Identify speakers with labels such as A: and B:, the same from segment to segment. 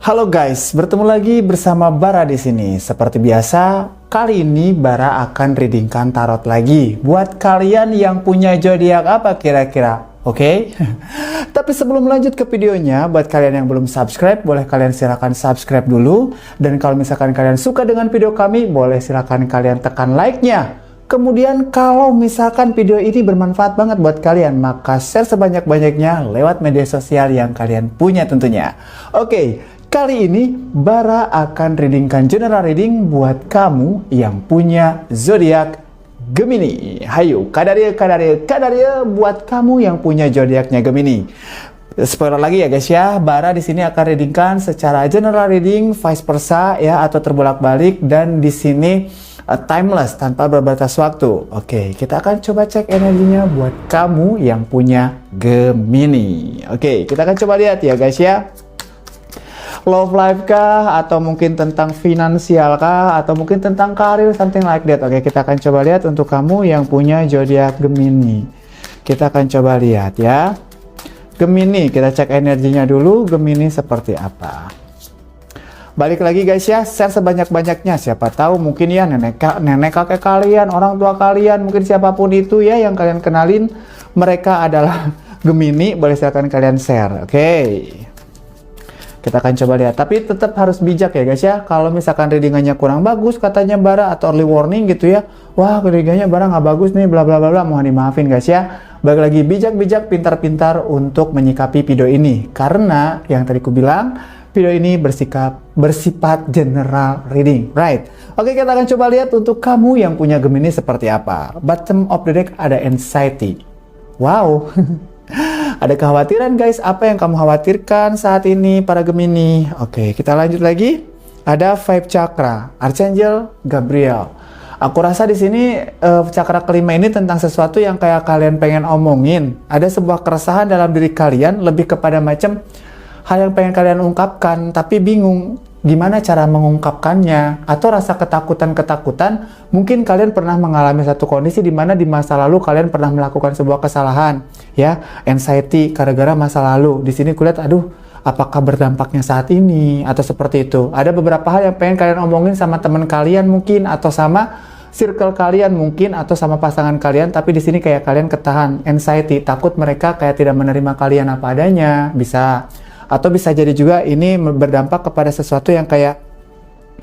A: Halo guys, bertemu lagi bersama Bara di sini. Seperti biasa, kali ini Bara akan readingkan tarot lagi buat kalian yang punya zodiak apa kira-kira. Oke? Tapi sebelum lanjut ke videonya, buat kalian yang belum subscribe, boleh kalian silakan subscribe dulu. Dan kalau misalkan kalian suka dengan video kami, boleh silakan kalian tekan like-nya. Kemudian kalau misalkan video ini bermanfaat banget buat kalian, maka share sebanyak-banyaknya lewat media sosial yang kalian punya tentunya. Oke, kali ini Bara akan readingkan general reading buat kamu yang punya zodiak Gemini. Hayo, kadaria buat kamu yang punya zodiaknya Gemini. Spoiler lagi ya guys ya, Bara di sini akan readingkan secara general reading vice versa ya, atau terbolak-balik, dan di sini timeless, tanpa berbatas waktu. Oke, kita akan coba cek energinya buat kamu yang punya Gemini. Oke, kita akan coba lihat ya guys ya. Love life kah, atau mungkin tentang finansial kah, atau mungkin tentang karir, something like that. Oke, kita akan coba lihat untuk kamu yang punya zodiak Gemini. Kita akan coba lihat ya. Gemini, kita cek energinya dulu. Gemini seperti apa? Balik lagi guys ya, share sebanyak-banyaknya. Siapa tahu mungkin ya nenek kakek kalian, orang tua kalian, mungkin siapapun itu ya yang kalian kenalin, mereka adalah Gemini. Boleh silakan kalian share. Oke. Kita akan coba lihat, tapi tetap harus bijak ya guys ya. Kalau misalkan readingannya kurang bagus katanya Bara, atau early warning gitu ya, wah readingannya Bara nggak bagus nih, bla bla bla bla, mohon dimaafin guys ya. Balik lagi, bijak-bijak, pintar-pintar untuk menyikapi video ini, karena yang tadi ku bilang, video ini bersifat general reading, right? Oke, kita akan coba lihat untuk kamu yang punya Gemini seperti apa. Bottom of the deck ada anxiety. Wow. Ada kekhawatiran guys, apa yang kamu khawatirkan saat ini para Gemini? Oke, kita lanjut lagi. Ada Five Chakra, Archangel Gabriel. Aku rasa di sini cakra kelima ini tentang sesuatu yang kayak kalian pengen omongin. Ada sebuah keresahan dalam diri kalian, lebih kepada macam hal yang pengen kalian ungkapkan, tapi bingung gimana cara mengungkapkannya, atau rasa ketakutan-ketakutan. Mungkin kalian pernah mengalami satu kondisi di mana di masa lalu kalian pernah melakukan sebuah kesalahan, ya, anxiety gara-gara masa lalu. Di sini kulihat, aduh, apakah berdampaknya saat ini atau seperti itu. Ada beberapa hal yang pengen kalian omongin sama teman kalian mungkin, atau sama circle kalian mungkin, atau sama pasangan kalian, tapi di sini kayak kalian ketahan, anxiety, takut mereka kayak tidak menerima kalian apa adanya, bisa. Atau bisa jadi juga ini berdampak kepada sesuatu yang kayak,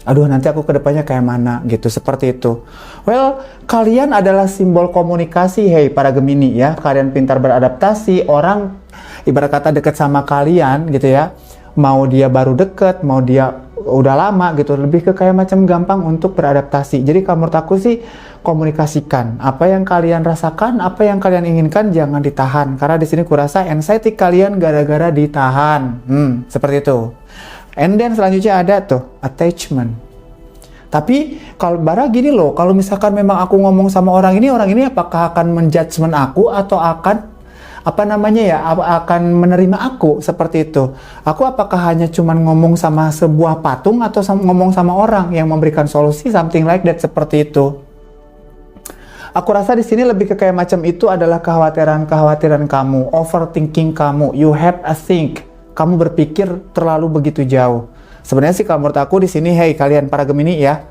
A: aduh nanti aku kedepannya kayak mana gitu, seperti itu. Well, kalian adalah simbol komunikasi, hey para Gemini ya. Kalian pintar beradaptasi, orang ibarat kata deket sama kalian gitu ya. Mau dia baru deket, mau dia udah lama gitu, lebih ke kayak macam gampang untuk beradaptasi. Jadi kalau menurut aku sih, komunikasikan apa yang kalian rasakan, apa yang kalian inginkan, jangan ditahan, karena di sini kurasa anxiety kalian gara-gara ditahan. Seperti itu. And then selanjutnya ada tuh attachment. Tapi kalau Bara gini loh, kalau misalkan memang aku ngomong sama orang ini apakah akan menjudgment aku, atau akan akan menerima aku seperti itu. Aku apakah hanya cuman ngomong sama sebuah patung, atau ngomong sama orang yang memberikan solusi, something like that, seperti itu. Aku rasa di sini lebih ke kayak macam itu adalah kekhawatiran kamu, overthinking kamu, you have a think. Kamu berpikir terlalu begitu jauh. Sebenarnya sih kalau menurut aku di sini, hey kalian para Gemini ya,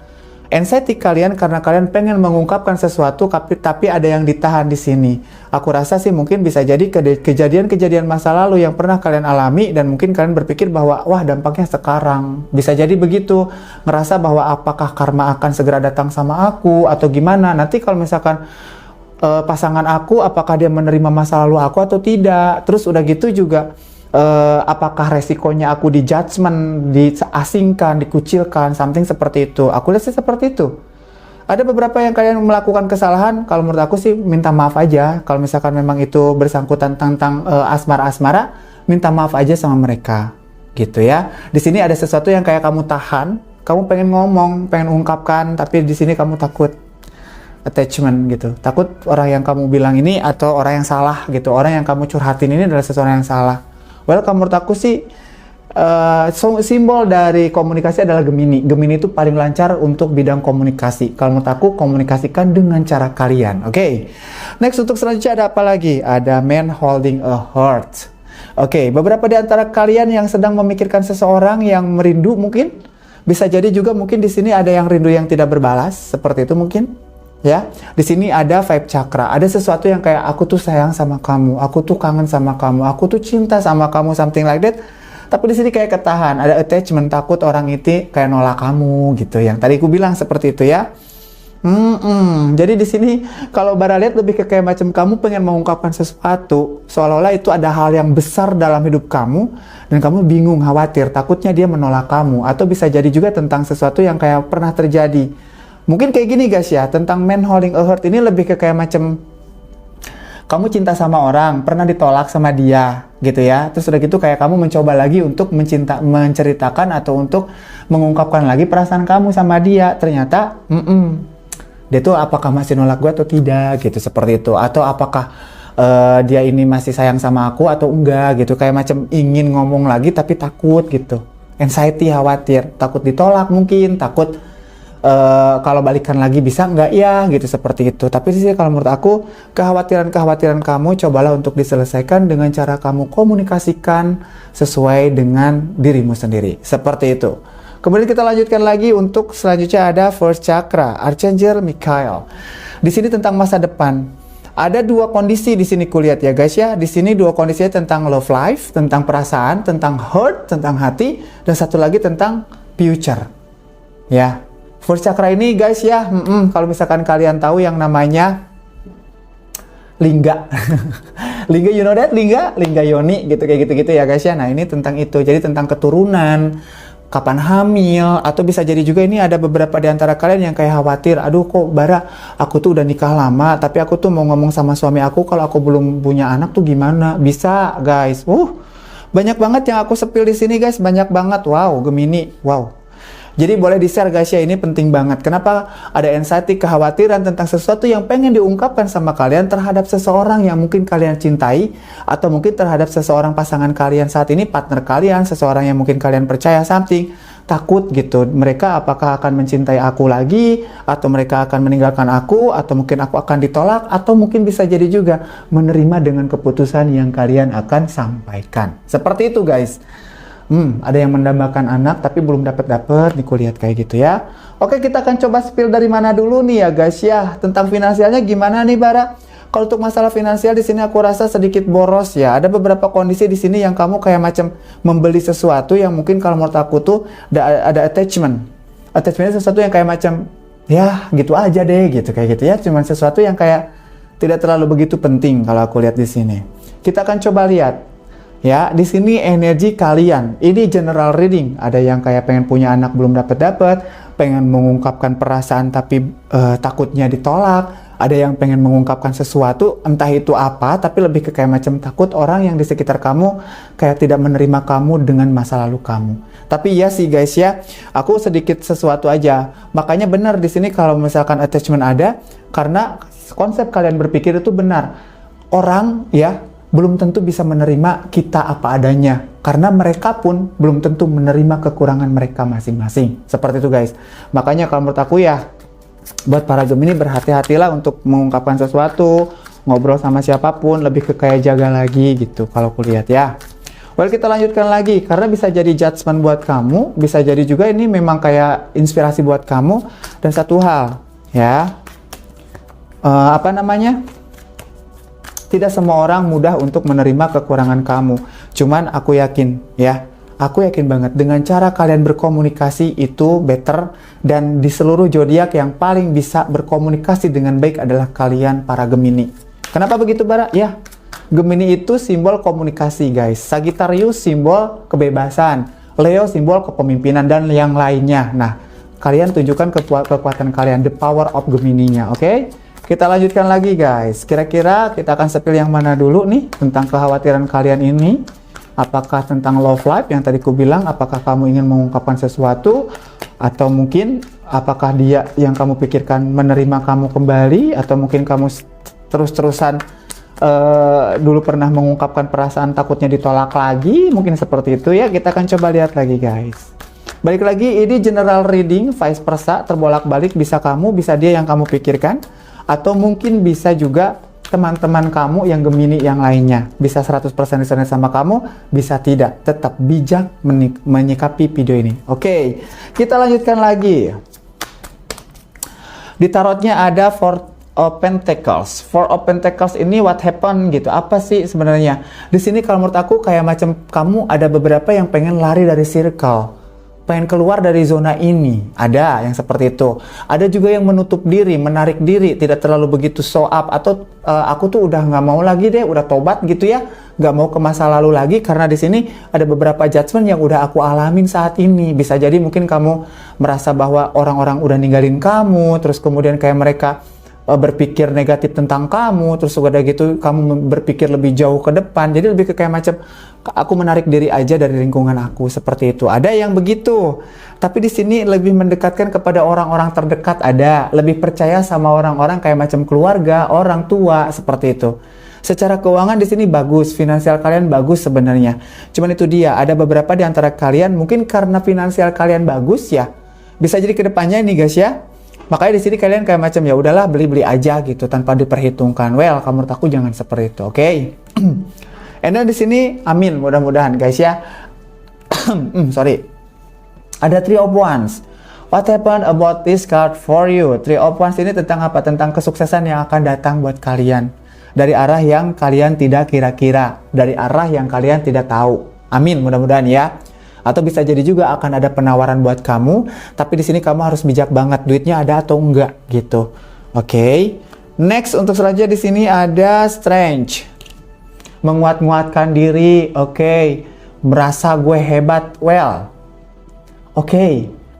A: anxiety kalian karena kalian pengen mengungkapkan sesuatu, tapi ada yang ditahan di sini. Aku rasa sih mungkin bisa jadi kejadian-kejadian masa lalu yang pernah kalian alami, dan mungkin kalian berpikir bahwa wah dampaknya sekarang. Bisa jadi begitu, ngerasa bahwa apakah karma akan segera datang sama aku atau gimana. Nanti kalau misalkan pasangan aku, apakah dia menerima masa lalu aku atau tidak. Terus udah gitu juga, apakah resikonya aku di judgment, diasingkan, dikucilkan, something seperti itu. Aku lihat sih seperti itu. Ada beberapa yang kalian melakukan kesalahan, kalau menurut aku sih minta maaf aja. Kalau misalkan memang itu bersangkutan tentang asmara-asmara, minta maaf aja sama mereka, gitu ya. Di sini ada sesuatu yang kayak kamu tahan, kamu pengen ngomong, pengen ungkapkan, tapi di sini kamu takut attachment gitu. Takut orang yang kamu bilang ini atau orang yang salah gitu. Orang yang kamu curhatin ini adalah seseorang yang salah. Well, kalau menurut aku sih simbol dari komunikasi adalah Gemini. Gemini itu paling lancar untuk bidang komunikasi. Kalau menurut aku, komunikasikan dengan cara kalian. Oke. Next, untuk selanjutnya ada apa lagi? Ada man holding a heart. Oke, beberapa di antara kalian yang sedang memikirkan seseorang yang merindu mungkin. Bisa jadi juga mungkin di sini ada yang rindu yang tidak berbalas, seperti itu mungkin. Ya, di sini ada vibe chakra. Ada sesuatu yang kayak aku tuh sayang sama kamu, aku tuh kangen sama kamu, aku tuh cinta sama kamu, something like that. Tapi di sini kayak ketahan, ada attachment, takut orang itu kayak nolak kamu gitu. Yang tadi aku bilang seperti itu ya. Jadi di sini kalau Bara lihat lebih ke kayak macam kamu pengen mengungkapkan sesuatu, seolah-olah itu ada hal yang besar dalam hidup kamu dan kamu bingung, khawatir, takutnya dia menolak kamu, atau bisa jadi juga tentang sesuatu yang kayak pernah terjadi. Mungkin kayak gini guys ya, tentang man holding a heart ini lebih ke kayak macam kamu cinta sama orang, pernah ditolak sama dia gitu ya. Terus udah gitu kayak kamu mencoba lagi untuk menceritakan atau untuk mengungkapkan lagi perasaan kamu sama dia. Ternyata dia tuh apakah masih nolak gue atau tidak gitu, seperti itu. Atau apakah dia ini masih sayang sama aku atau enggak gitu. Kayak macam ingin ngomong lagi tapi takut gitu. Anxiety, khawatir, takut ditolak mungkin, takut kalau balikan lagi bisa nggak ya gitu, seperti itu. Tapi sih kalau menurut aku kekhawatiran kamu cobalah untuk diselesaikan dengan cara kamu komunikasikan sesuai dengan dirimu sendiri, seperti itu. Kemudian kita lanjutkan lagi untuk selanjutnya ada first chakra, Archangel Michael. Di sini tentang masa depan. Ada dua kondisi di sini kulihat ya guys ya. Di sini dua kondisinya tentang love life, tentang perasaan, tentang heart, tentang hati, dan satu lagi tentang future. Ya. First chakra ini guys ya, kalau misalkan kalian tahu yang namanya lingga. Lingga, you know that? Lingga yoni gitu, kayak gitu-gitu ya guys ya. Nah, ini tentang itu. Jadi tentang keturunan, kapan hamil, atau bisa jadi juga ini ada beberapa di antara kalian yang kayak khawatir, aduh kok Bara, aku tuh udah nikah lama, tapi aku tuh mau ngomong sama suami aku kalau aku belum punya anak tuh gimana? Bisa guys. Banyak banget yang aku sepil di sini guys, banyak banget. Wow, Gemini. Wow. Jadi boleh di-share guys ya, ini penting banget. Kenapa ada anxiety, kekhawatiran tentang sesuatu yang pengen diungkapkan sama kalian terhadap seseorang yang mungkin kalian cintai, atau mungkin terhadap seseorang pasangan kalian saat ini, partner kalian, seseorang yang mungkin kalian percaya something. Takut gitu, mereka apakah akan mencintai aku lagi, atau mereka akan meninggalkan aku, atau mungkin aku akan ditolak, atau mungkin bisa jadi juga menerima dengan keputusan yang kalian akan sampaikan. Seperti itu guys. Ada yang mendambakan anak tapi belum dapat nih, kulihat kayak gitu ya. Oke, kita akan coba spill dari mana dulu nih ya guys ya. Tentang finansialnya gimana nih Bara? Kalau untuk masalah finansial di sini aku rasa sedikit boros ya. Ada beberapa kondisi di sini yang kamu kayak macam membeli sesuatu yang mungkin kalau menurut aku tuh ada attachment. Attachmentnya sesuatu yang kayak macam ya gitu aja deh gitu, kayak gitu ya. Cuman sesuatu yang kayak tidak terlalu begitu penting kalau aku lihat di sini. Kita akan coba lihat. Ya, di sini energi kalian. Ini general reading. Ada yang kayak pengen punya anak belum dapat, pengen mengungkapkan perasaan tapi takutnya ditolak. Ada yang pengen mengungkapkan sesuatu, entah itu apa, tapi lebih ke kayak macam takut orang yang di sekitar kamu kayak tidak menerima kamu dengan masa lalu kamu. Tapi ya sih guys ya, aku sedikit sesuatu aja. Makanya benar di sini kalau misalkan attachment ada, karena konsep kalian berpikir itu benar. Orang ya belum tentu bisa menerima kita apa adanya, karena mereka pun belum tentu menerima kekurangan mereka masing-masing. Seperti itu guys. Makanya kalau menurut aku ya, buat para Gemini berhati-hatilah untuk mengungkapkan sesuatu, ngobrol sama siapapun, lebih ke kayak jaga lagi gitu kalau aku lihat ya. Well, kita lanjutkan lagi, karena bisa jadi judgment buat kamu, bisa jadi juga ini memang kayak inspirasi buat kamu. Dan satu hal ya, tidak semua orang mudah untuk menerima kekurangan kamu. Cuman aku yakin ya, aku yakin banget dengan cara kalian berkomunikasi itu better. Dan di seluruh zodiak yang paling bisa berkomunikasi dengan baik adalah kalian para Gemini. Kenapa begitu Bara? Ya, Gemini itu simbol komunikasi guys. Sagittarius simbol kebebasan. Leo simbol kepemimpinan dan yang lainnya. Nah, kalian tunjukkan kekuatan kalian, the power of Gemini-nya, oke? Kita lanjutkan lagi guys. Kira-kira kita akan sepil yang mana dulu nih tentang kekhawatiran kalian ini? Apakah tentang love life yang tadi ku bilang, apakah kamu ingin mengungkapkan sesuatu, atau mungkin apakah dia yang kamu pikirkan menerima kamu kembali, atau mungkin kamu terus-terusan dulu pernah mengungkapkan perasaan takutnya ditolak lagi, mungkin seperti itu ya. Kita akan coba lihat lagi guys. Balik lagi, ini general reading, vice versa, terbolak-balik, bisa kamu, bisa dia yang kamu pikirkan. Atau mungkin bisa juga teman-teman kamu yang Gemini yang lainnya. Bisa 100% resonate sama kamu, bisa tidak. Tetap bijak menyikapi video ini. Oke, kita lanjutkan lagi. Di tarotnya ada Four of Pentacles. Four of Pentacles ini what happened gitu. Apa sih sebenarnya? Di sini kalau menurut aku kayak macam kamu ada beberapa yang pengen lari dari circle. Pengen keluar dari zona ini, ada yang seperti itu. Ada juga yang menutup diri, menarik diri, tidak terlalu begitu show up, atau aku tuh udah nggak mau lagi deh, udah tobat gitu ya, nggak mau ke masa lalu lagi, karena di sini ada beberapa judgment yang udah aku alamin saat ini. Bisa jadi mungkin kamu merasa bahwa orang-orang udah ninggalin kamu, terus kemudian kayak mereka berpikir negatif tentang kamu, terus udah gitu kamu berpikir lebih jauh ke depan, jadi lebih ke kayak macam aku menarik diri aja dari lingkungan aku, seperti itu. Ada yang begitu, tapi di sini lebih mendekatkan kepada orang-orang terdekat, ada lebih percaya sama orang-orang kayak macam keluarga, orang tua, seperti itu. Secara keuangan di sini bagus, finansial kalian bagus sebenarnya. Cuman itu dia, ada beberapa di antara kalian mungkin karena finansial kalian bagus ya, bisa jadi kedepannya ini guys ya. Makanya di sini kalian kayak macam ya udahlah beli-beli aja gitu tanpa diperhitungkan. Well, kamu menurut aku jangan seperti itu, oke? Okay? And then di sini, amin, mudah-mudahan guys ya. Sorry. Ada Three of Wands. What happened about this card for you? Three of Wands ini tentang apa? Tentang kesuksesan yang akan datang buat kalian. Dari arah yang kalian tidak kira-kira. Dari arah yang kalian tidak tahu. Amin, mudah-mudahan ya. Atau bisa jadi juga akan ada penawaran buat kamu, tapi di sini kamu harus bijak banget duitnya ada atau enggak gitu. Oke. Okay. Next untuk selanjutnya di sini ada Strange. Menguat-nguatkan diri, oke. Okay. Merasa gue hebat, well. Oke, okay.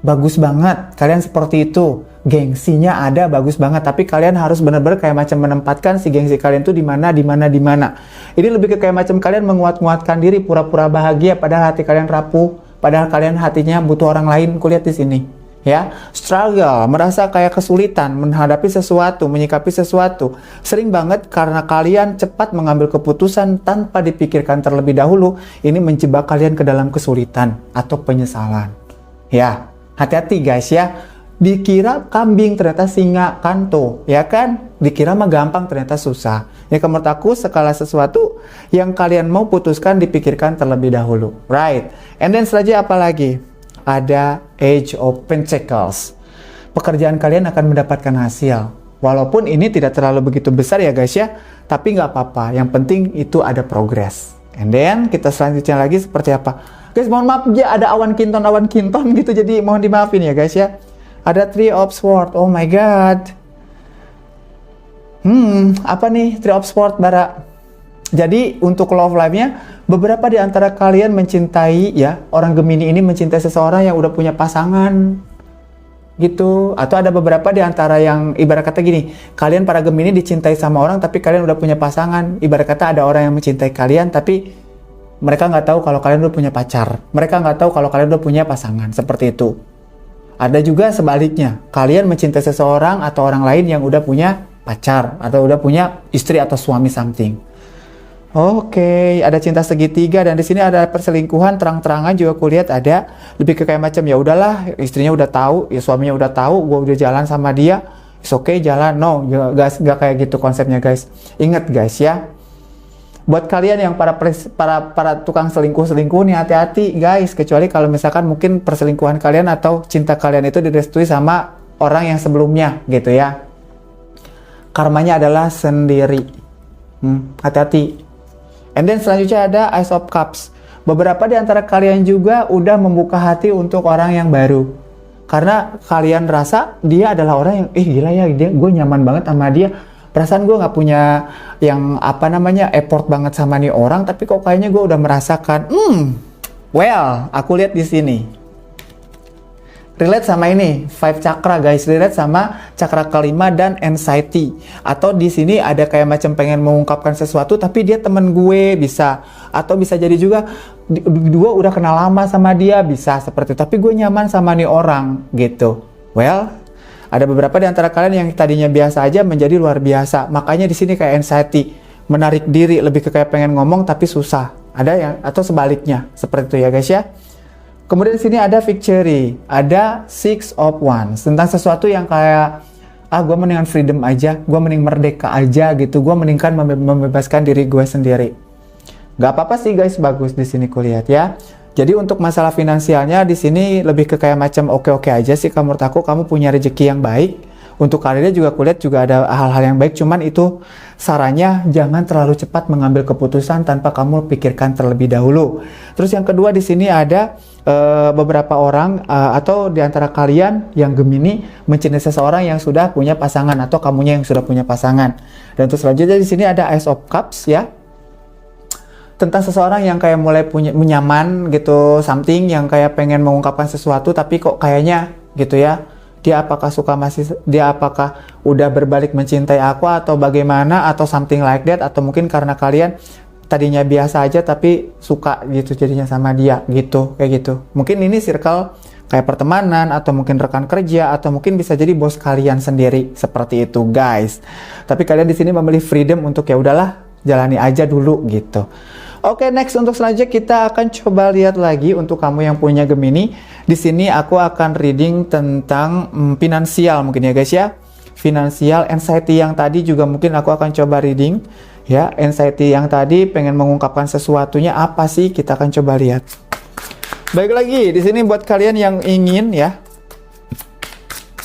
A: Bagus banget. Kalian seperti itu. Gengsinya ada, bagus banget. Tapi kalian harus benar-benar kayak macam menempatkan si gengsi kalian tuh di mana. Ini lebih ke kayak macam kalian menguat-nguatkan diri, pura-pura bahagia, padahal hati kalian rapuh, padahal kalian hatinya butuh orang lain. Kulihat di sini, ya. Struggle, merasa kayak kesulitan menghadapi sesuatu, menyikapi sesuatu. Sering banget karena kalian cepat mengambil keputusan tanpa dipikirkan terlebih dahulu. Ini menjebak kalian ke dalam kesulitan atau penyesalan. Ya, hati-hati guys ya. Dikira kambing ternyata singa kanto, ya kan? Dikira mah gampang ternyata susah. Ya menurut aku segala sesuatu yang kalian mau putuskan dipikirkan terlebih dahulu, right? And then selanjutnya apa lagi? Ada Age of Pentacles. Pekerjaan kalian akan mendapatkan hasil. Walaupun ini tidak terlalu begitu besar ya guys ya, tapi nggak apa-apa. Yang penting itu ada progress. And then kita selanjutnya lagi seperti apa? Guys mohon maaf ya ada awan kinton gitu, jadi mohon dimaafin ya guys ya. Ada Three of Swords. Oh my god. Apa nih Three of Swords, Bara? Jadi untuk love life-nya, beberapa di antara kalian mencintai ya, orang Gemini ini mencintai seseorang yang udah punya pasangan gitu. Atau ada beberapa di antara yang ibarat kata gini, kalian para Gemini dicintai sama orang tapi kalian udah punya pasangan. Ibarat kata ada orang yang mencintai kalian tapi mereka nggak tahu kalau kalian udah punya pacar. Mereka nggak tahu kalau kalian udah punya pasangan. Seperti itu. Ada juga sebaliknya, kalian mencintai seseorang atau orang lain yang udah punya pacar atau udah punya istri atau suami something. Oke, ada cinta segitiga dan di sini ada perselingkuhan terang-terangan juga kulihat ada lebih ke kayak macam ya udahlah istrinya udah tahu, ya suaminya udah tahu, gue udah jalan sama dia, it's okay jalan, no, guys, gak kayak gitu konsepnya guys. Ingat guys ya. Buat kalian yang para tukang selingkuh nih hati-hati guys, kecuali kalau misalkan mungkin perselingkuhan kalian atau cinta kalian itu direstui sama orang yang sebelumnya gitu ya. Karmanya adalah sendiri. Hati-hati. And then selanjutnya ada Ace of Cups. Beberapa di antara kalian juga udah membuka hati untuk orang yang baru. Karena kalian rasa dia adalah orang yang gila ya, gue nyaman banget sama dia. Perasaan gue nggak punya yang effort banget sama nih orang, tapi kok kayaknya gue udah merasakan, well, aku lihat di sini, relate sama ini, 5 chakra guys, relate sama chakra kelima dan anxiety, atau di sini ada kayak macam pengen mengungkapkan sesuatu, tapi dia temen gue bisa, atau bisa jadi juga gue udah kenal lama sama dia bisa seperti itu, tapi gue nyaman sama nih orang gitu, well. Ada beberapa di antara kalian yang tadinya biasa aja menjadi luar biasa. Makanya di sini kayak anxiety, menarik diri, lebih ke kayak pengen ngomong tapi susah. Ada yang atau sebaliknya, seperti itu ya guys ya. Kemudian di sini ada victory, ada Six of Wands tentang sesuatu yang kayak gue mendingan freedom aja, gue mending merdeka aja gitu, gue mendingkan membebaskan diri gue sendiri. Gak apa-apa sih guys, bagus di sini kulihat ya. Jadi untuk masalah finansialnya di sini lebih ke kayak macam oke-oke aja sih. Menurut aku kamu punya rezeki yang baik. Untuk karirnya juga kulihat juga ada hal-hal yang baik, cuman itu sarannya jangan terlalu cepat mengambil keputusan tanpa kamu pikirkan terlebih dahulu. Terus yang kedua di sini ada beberapa orang atau di antara kalian yang Gemini mencintai seseorang yang sudah punya pasangan atau kamunya yang sudah punya pasangan. Dan untuk selanjutnya di sini ada Ace of Cups ya. Tentang seseorang yang kayak mulai punya nyaman gitu, something yang kayak pengen mengungkapkan sesuatu tapi kok kayaknya gitu ya. Dia apakah udah berbalik mencintai aku atau bagaimana atau something like that, atau mungkin karena kalian tadinya biasa aja tapi suka gitu jadinya sama dia gitu, kayak gitu. Mungkin ini circle kayak pertemanan atau mungkin rekan kerja atau mungkin bisa jadi bos kalian sendiri, seperti itu guys. Tapi kalian di sini memilih freedom untuk ya udahlah jalani aja dulu gitu. Oke, next untuk selanjutnya kita akan coba lihat lagi untuk kamu yang punya Gemini. Di sini aku akan reading tentang finansial mungkin ya guys ya. Finansial, anxiety yang tadi juga mungkin aku akan coba reading ya. Anxiety yang tadi pengen mengungkapkan sesuatunya apa sih? Kita akan coba lihat. Baik lagi, di sini buat kalian yang ingin ya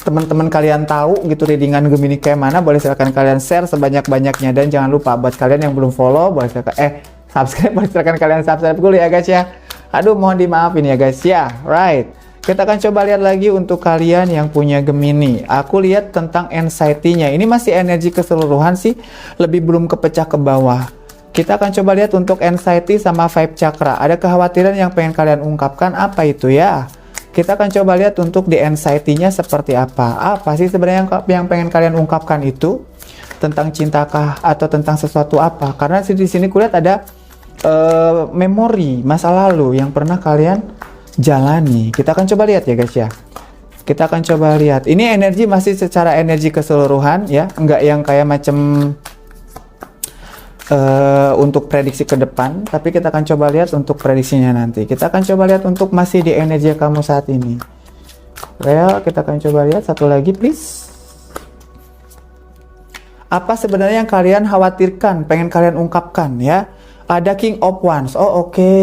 A: teman-teman kalian tahu gitu readingan Gemini kayak mana, boleh silakan kalian share sebanyak-banyaknya. Dan jangan lupa buat kalian yang belum follow, boleh silakan subscribe, boleh silakan kalian subscribe dulu ya guys ya. Aduh, mohon dimaafin ya guys ya. Right, kita akan coba lihat lagi untuk kalian yang punya Gemini. Aku lihat tentang anxiety-nya. Ini masih energi keseluruhan sih, lebih belum kepecah ke bawah. Kita akan coba lihat untuk anxiety sama vibe chakra. Ada kekhawatiran yang pengen kalian ungkapkan, apa itu ya? Kita akan coba lihat untuk di anxiety-nya seperti apa. Apa sih sebenarnya yang pengen kalian ungkapkan itu? Tentang cintakah atau tentang sesuatu apa? Karena di sini kulihat ada memori masa lalu yang pernah kalian jalani. Kita akan coba lihat ya guys ya. Kita akan coba lihat. Ini energi masih secara energi keseluruhan ya, enggak yang kayak macam untuk prediksi ke depan, tapi kita akan coba lihat untuk prediksinya nanti. Kita akan coba lihat untuk masih di energi kamu saat ini. Well, kita akan coba lihat satu lagi please. Apa sebenarnya yang kalian khawatirkan, pengen kalian ungkapkan ya? Ada King of Wands. Oh oke.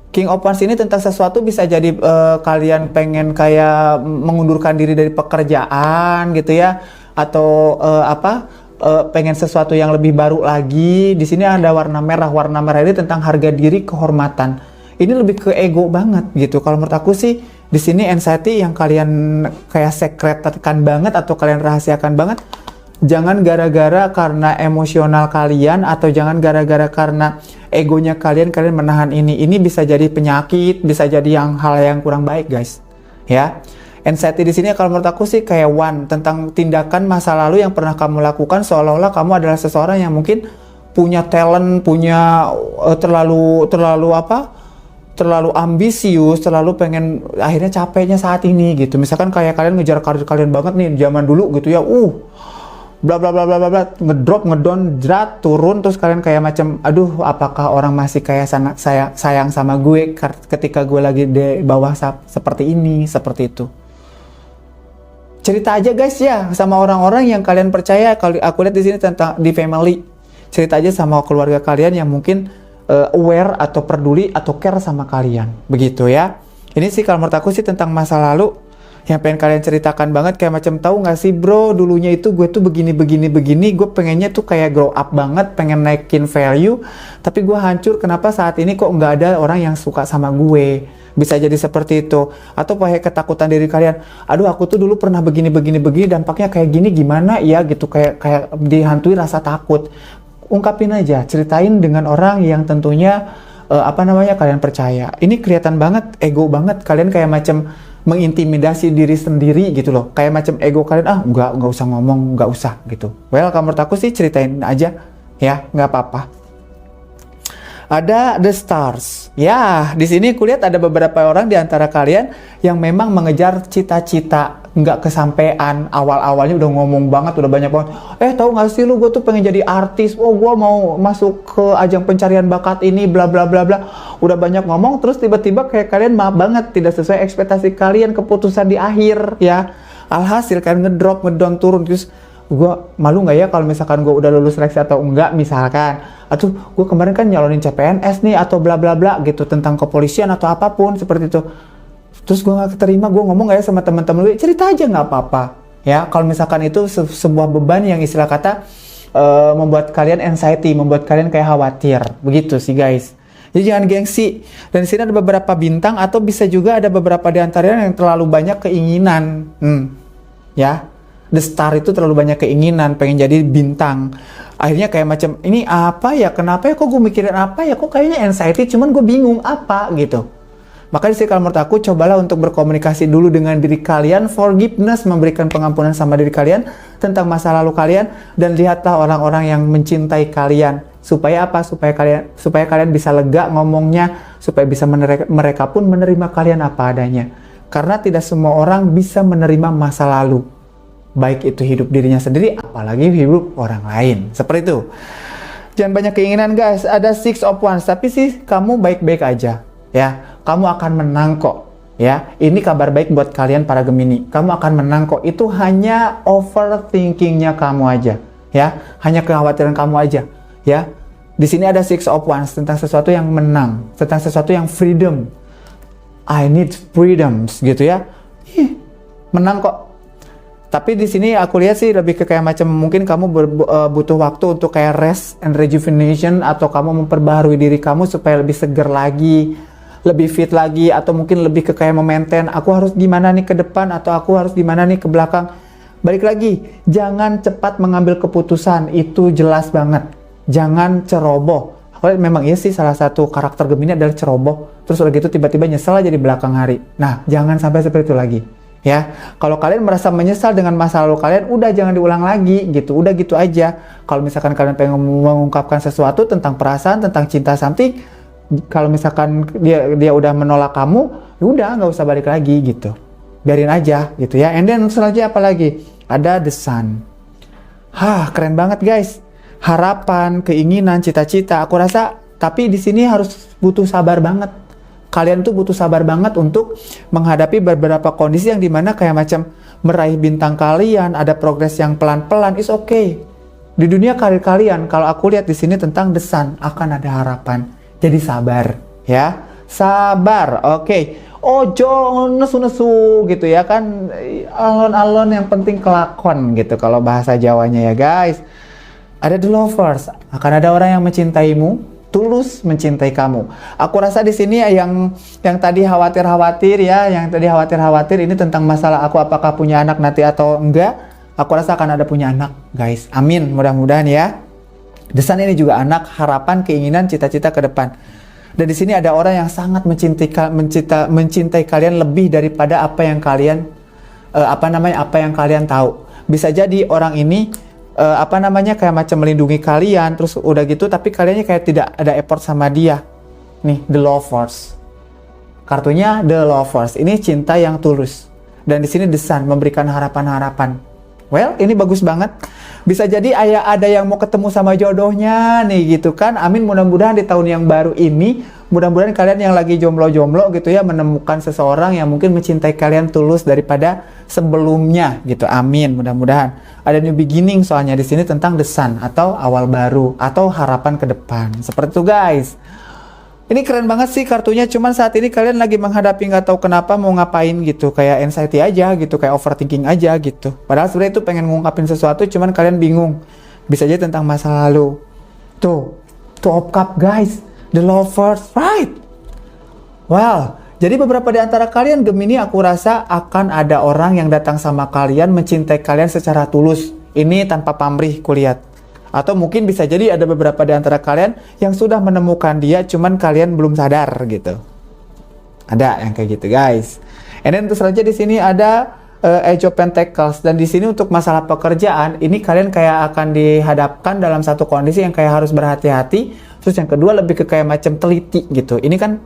A: King of Wands ini tentang sesuatu bisa jadi kalian pengen kayak mengundurkan diri dari pekerjaan gitu ya, atau pengen sesuatu yang lebih baru lagi. Di sini ada warna merah. Warna merah ini tentang harga diri, kehormatan. Ini lebih ke ego banget gitu. Kalau menurut aku sih di sini anxiety yang kalian kayak sekretkan banget atau kalian rahasiakan banget. Jangan gara-gara karena emosional kalian atau jangan gara-gara karena egonya kalian menahan ini. Ini bisa jadi penyakit, bisa jadi hal yang kurang baik guys. Ya. Anxiety di sini kalau menurut aku sih kayak tentang tindakan masa lalu yang pernah kamu lakukan seolah-olah kamu adalah seseorang yang mungkin punya talent, punya terlalu ambisius, terlalu pengen akhirnya capeknya saat ini gitu. Misalkan kayak kalian ngejar karir kalian banget nih zaman dulu gitu ya. Bla bla bla bla bla, ngedrop, ngedown, jerat, turun, terus kalian kayak macam aduh, apakah orang masih kayak sayang sama gue ketika gue lagi di bawah seperti ini, seperti itu. Cerita aja guys ya sama orang-orang yang kalian percaya. Kalau aku lihat di sini tentang di family, cerita aja sama keluarga kalian yang mungkin aware atau peduli atau care sama kalian, begitu ya. Ini sih kalau menurut aku sih tentang masa lalu yang pengen kalian ceritakan banget, kayak macam tahu nggak sih bro, dulunya itu gue tuh begini, gue pengennya tuh kayak grow up banget, pengen naikin value, tapi gue hancur, kenapa saat ini kok nggak ada orang yang suka sama gue. Bisa jadi seperti itu. Atau pakai ketakutan diri kalian, aduh aku tuh dulu pernah begini, dampaknya kayak gini, gimana ya gitu, kayak dihantui rasa takut. Ungkapin aja, ceritain dengan orang yang tentunya kalian percaya. Ini kelihatan banget ego banget, kalian kayak macam mengintimidasi diri sendiri gitu loh, kayak macam ego kalian nggak usah ngomong, nggak usah gitu. Well, kalau menurut aku sih ceritain aja ya, nggak apa-apa. Ada The Stars. Ya, di sini kulihat ada beberapa orang di antara kalian yang memang mengejar cita-cita nggak kesampaian. Awal-awalnya udah ngomong banget, udah banyak banget. Tahu nggak sih lu, gue tuh pengen jadi artis. Gue mau masuk ke ajang pencarian bakat ini, bla bla bla bla. Udah banyak ngomong, terus tiba-tiba kayak kalian maaf banget tidak sesuai ekspektasi kalian, keputusan di akhir ya. Alhasil kan ngedown turun, terus gue malu nggak ya kalau misalkan gue udah lulus seleksi atau enggak misalkan, atau gue kemarin kan nyalonin CPNS nih atau bla bla bla gitu tentang kepolisian atau apapun seperti itu. Terus gue nggak keterima, gue ngomong nggak ya sama teman-teman gue, cerita aja nggak apa-apa ya. Kalau misalkan itu sebuah beban yang istilah kata membuat kalian anxiety, membuat kalian kayak khawatir, begitu sih guys. Jadi jangan gengsi. Dan di sini ada beberapa bintang atau bisa juga ada beberapa di antaranya yang terlalu banyak keinginan. Ya, The Star itu terlalu banyak keinginan, pengen jadi bintang. Akhirnya kayak macam ini apa ya? Kenapa ya? Kok gue mikirin apa ya? Kok kayaknya anxiety? Cuman gue bingung apa gitu. Maka di sini kalau menurut aku cobalah untuk berkomunikasi dulu dengan diri kalian, forgiveness, memberikan pengampunan sama diri kalian tentang masa lalu kalian, dan lihatlah orang-orang yang mencintai kalian. Supaya apa? Supaya kalian bisa lega ngomongnya, supaya bisa mereka pun menerima kalian apa adanya. Karena tidak semua orang bisa menerima masa lalu, baik itu hidup dirinya sendiri, apalagi hidup orang lain. Seperti itu. Jangan banyak keinginan guys. Ada Six of Wands, tapi sih kamu baik-baik aja. Ya, kamu akan menang kok. Ya, ini kabar baik buat kalian para Gemini. Kamu akan menang kok. Itu hanya overthinkingnya kamu aja. Ya, hanya kekhawatiran kamu aja. Ya, di sini ada Six of Wands tentang sesuatu yang menang, tentang sesuatu yang freedom. I need freedoms gitu ya. Menang kok. Tapi di sini aku lihat sih lebih ke kayak macam mungkin kamu butuh waktu untuk kayak rest and rejuvenation, atau kamu memperbaharui diri kamu supaya lebih segar lagi, lebih fit lagi, atau mungkin lebih ke kayak memaintain aku harus gimana nih ke depan, atau aku harus gimana nih ke belakang. Balik lagi, jangan cepat mengambil keputusan, itu jelas banget. Jangan ceroboh. Memang iya sih salah satu karakter Gemini adalah ceroboh. Terus udah gitu tiba-tiba nyesel aja di belakang hari. Nah, jangan sampai seperti itu lagi. Ya, kalau kalian merasa menyesal dengan masa lalu kalian, udah jangan diulang lagi gitu. Udah gitu aja. Kalau misalkan kalian pengen mengungkapkan sesuatu tentang perasaan, tentang cinta something, kalau misalkan dia udah menolak kamu, ya udah nggak usah balik lagi gitu. Biarin aja gitu ya. And then selanjutnya apa lagi? Ada The Sun. Keren banget guys. Harapan, keinginan, cita-cita. Aku rasa, tapi di sini harus butuh sabar banget. Kalian tuh butuh sabar banget untuk menghadapi beberapa kondisi yang dimana kayak macam meraih bintang kalian, ada progres yang pelan-pelan, is okay. Di dunia karir kalian, kalau aku lihat di sini tentang The Sun, akan ada harapan. Jadi sabar, ya. Sabar, oke. Ojo nesu-nesu gitu ya kan. Alon-alon yang penting kelakon gitu kalau bahasa Jawanya ya guys. Ada The Lovers, akan ada orang yang mencintaimu, tulus mencintai kamu. Aku rasa di sini yang tadi khawatir-khawatir ya, ini tentang masalah aku apakah punya anak nanti atau enggak. Aku rasa akan ada punya anak, guys. Amin, mudah-mudahan ya. The Sun ini juga anak, harapan, keinginan, cita-cita ke depan. Dan di sini ada orang yang sangat mencintai kalian lebih daripada apa yang kalian tahu. Bisa jadi orang ini kayak macam melindungi kalian, terus udah gitu tapi kaliannya kayak tidak ada effort sama dia. Nih, The Lovers. Kartunya The Lovers. Ini cinta yang tulus. Dan di sini The Sun memberikan harapan-harapan. Well, ini bagus banget. Bisa jadi ada yang mau ketemu sama jodohnya nih gitu kan. Amin, mudah-mudahan di tahun yang baru ini, mudah-mudahan kalian yang lagi jomblo-jomblo gitu ya, menemukan seseorang yang mungkin mencintai kalian tulus daripada sebelumnya gitu. Amin, mudah-mudahan. Ada new beginning soalnya di sini tentang The Sun atau awal baru atau harapan ke depan. Seperti itu guys. Ini keren banget sih kartunya, cuman saat ini kalian lagi menghadapi nggak tahu kenapa mau ngapain gitu, kayak anxiety aja gitu, kayak overthinking aja gitu. Padahal sebenarnya itu pengen ngungkapin sesuatu, cuman kalian bingung. Bisa aja tentang masa lalu. Two of Cups guys, The Lovers, right? Well, jadi beberapa di antara kalian Gemini aku rasa akan ada orang yang datang sama kalian, mencintai kalian secara tulus. Ini tanpa pamrih kulihat. Atau mungkin bisa jadi ada beberapa di antara kalian yang sudah menemukan dia, cuman kalian belum sadar gitu. Ada yang kayak gitu guys. And then terus saja di sini ada Age of Pentacles, dan di sini untuk masalah pekerjaan ini kalian kayak akan dihadapkan dalam satu kondisi yang kayak harus berhati-hati. Terus yang kedua lebih ke kayak macam teliti gitu. Ini kan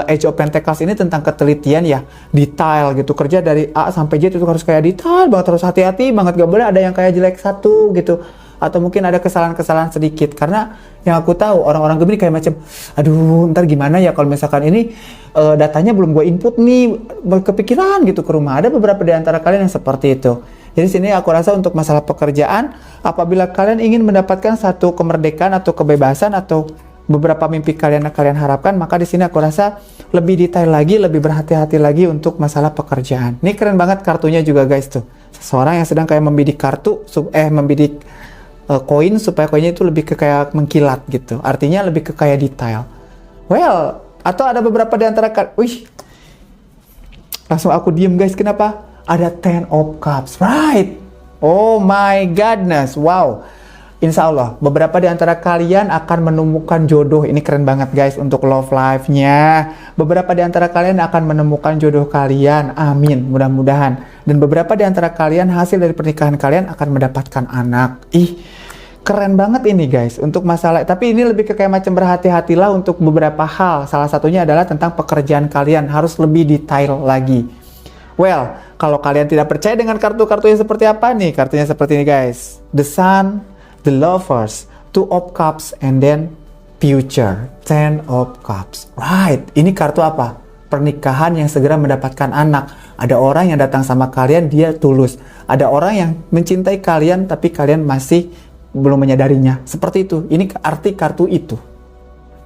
A: Age of Pentacles ini tentang ketelitian ya, detail gitu, kerja dari A sampai Z itu harus kayak detail banget, harus hati-hati banget, gak boleh ada yang kayak jelek satu gitu. atau mungkin ada kesalahan-kesalahan sedikit. Karena yang aku tahu orang-orang Gemini kayak macam, aduh ntar gimana ya kalau misalkan ini datanya belum gue input nih, kepikiran gitu ke rumah. Ada beberapa di antara kalian yang seperti itu. Jadi sini aku rasa untuk masalah pekerjaan, apabila kalian ingin mendapatkan satu kemerdekaan atau kebebasan atau beberapa mimpi kalian yang kalian harapkan, maka di sini aku rasa lebih detail lagi, lebih berhati-hati lagi untuk masalah pekerjaan. Ini keren banget kartunya juga guys tuh. Seseorang yang sedang kayak membidik kartu, membidik koin supaya koinnya itu lebih ke kayak mengkilat gitu. Artinya lebih ke kayak detail. Well, atau ada beberapa di antara wih, langsung aku diem guys. Kenapa? Ada Ten of Cups, right? Oh my goodness, wow. Insya Allah, beberapa di antara kalian akan menemukan jodoh. Ini keren banget guys untuk love life-nya. Beberapa di antara kalian akan menemukan jodoh kalian. Amin, mudah-mudahan. Dan beberapa di antara kalian hasil dari pernikahan kalian akan mendapatkan anak. Ih, keren banget ini guys untuk masalah. Tapi ini lebih ke kayak macam berhati-hatilah untuk beberapa hal. Salah satunya adalah tentang pekerjaan kalian. Harus lebih detail lagi. Well, kalau kalian tidak percaya dengan kartu-kartu yang seperti apa nih? Kartunya seperti ini guys. The Sun, The Lovers, Two of Cups, and then Future, Ten of Cups. Right, ini kartu apa? Pernikahan yang segera mendapatkan anak. Ada orang yang datang sama kalian, dia tulus. Ada orang yang mencintai kalian, tapi kalian masih belum menyadarinya. Seperti itu, ini arti kartu itu.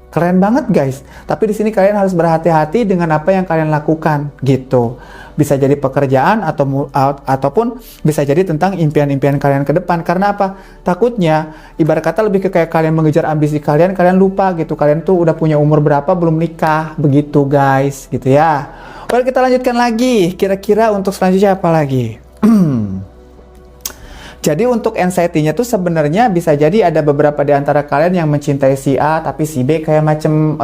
A: Keren banget guys. Tapi di sini kalian harus berhati-hati dengan apa yang kalian lakukan gitu. Bisa jadi pekerjaan ataupun bisa jadi tentang impian-impian kalian ke depan. Karena apa? Takutnya ibarat kata lebih ke kayak kalian mengejar ambisi kalian lupa gitu. Kalian tuh udah punya umur berapa belum nikah begitu guys, gitu ya. Well, kita lanjutkan lagi. Kira-kira untuk selanjutnya apa lagi? Jadi untuk anxiety-nya tuh sebenarnya bisa jadi ada beberapa di antara kalian yang mencintai si A tapi si B kayak macam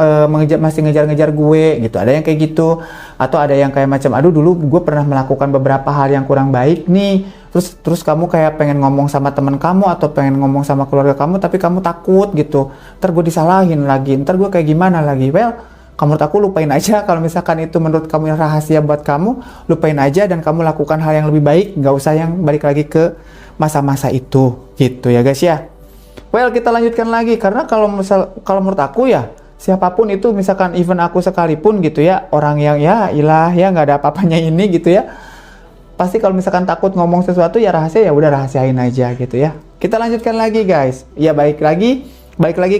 A: masih ngejar-ngejar gue gitu. Ada yang kayak gitu. Atau ada yang kayak macam aduh dulu gue pernah melakukan beberapa hal yang kurang baik nih. Terus kamu kayak pengen ngomong sama teman kamu atau pengen ngomong sama keluarga kamu tapi kamu takut gitu. Ntar gue disalahin lagi. Ntar gue kayak gimana lagi. Well, kamu menurut aku lupain aja kalau misalkan itu menurut kamu yang rahasia buat kamu, lupain aja dan kamu lakukan hal yang lebih baik. Nggak usah yang balik lagi ke masa-masa itu gitu ya guys ya. Well, kita lanjutkan lagi karena kalau menurut aku ya siapapun itu misalkan even aku sekalipun gitu ya, orang yang ya ilah ya nggak ada apa-apanya ini gitu ya, pasti kalau misalkan takut ngomong sesuatu ya rahasia ya udah rahasiain aja gitu ya. Kita lanjutkan lagi guys. Ya balik lagi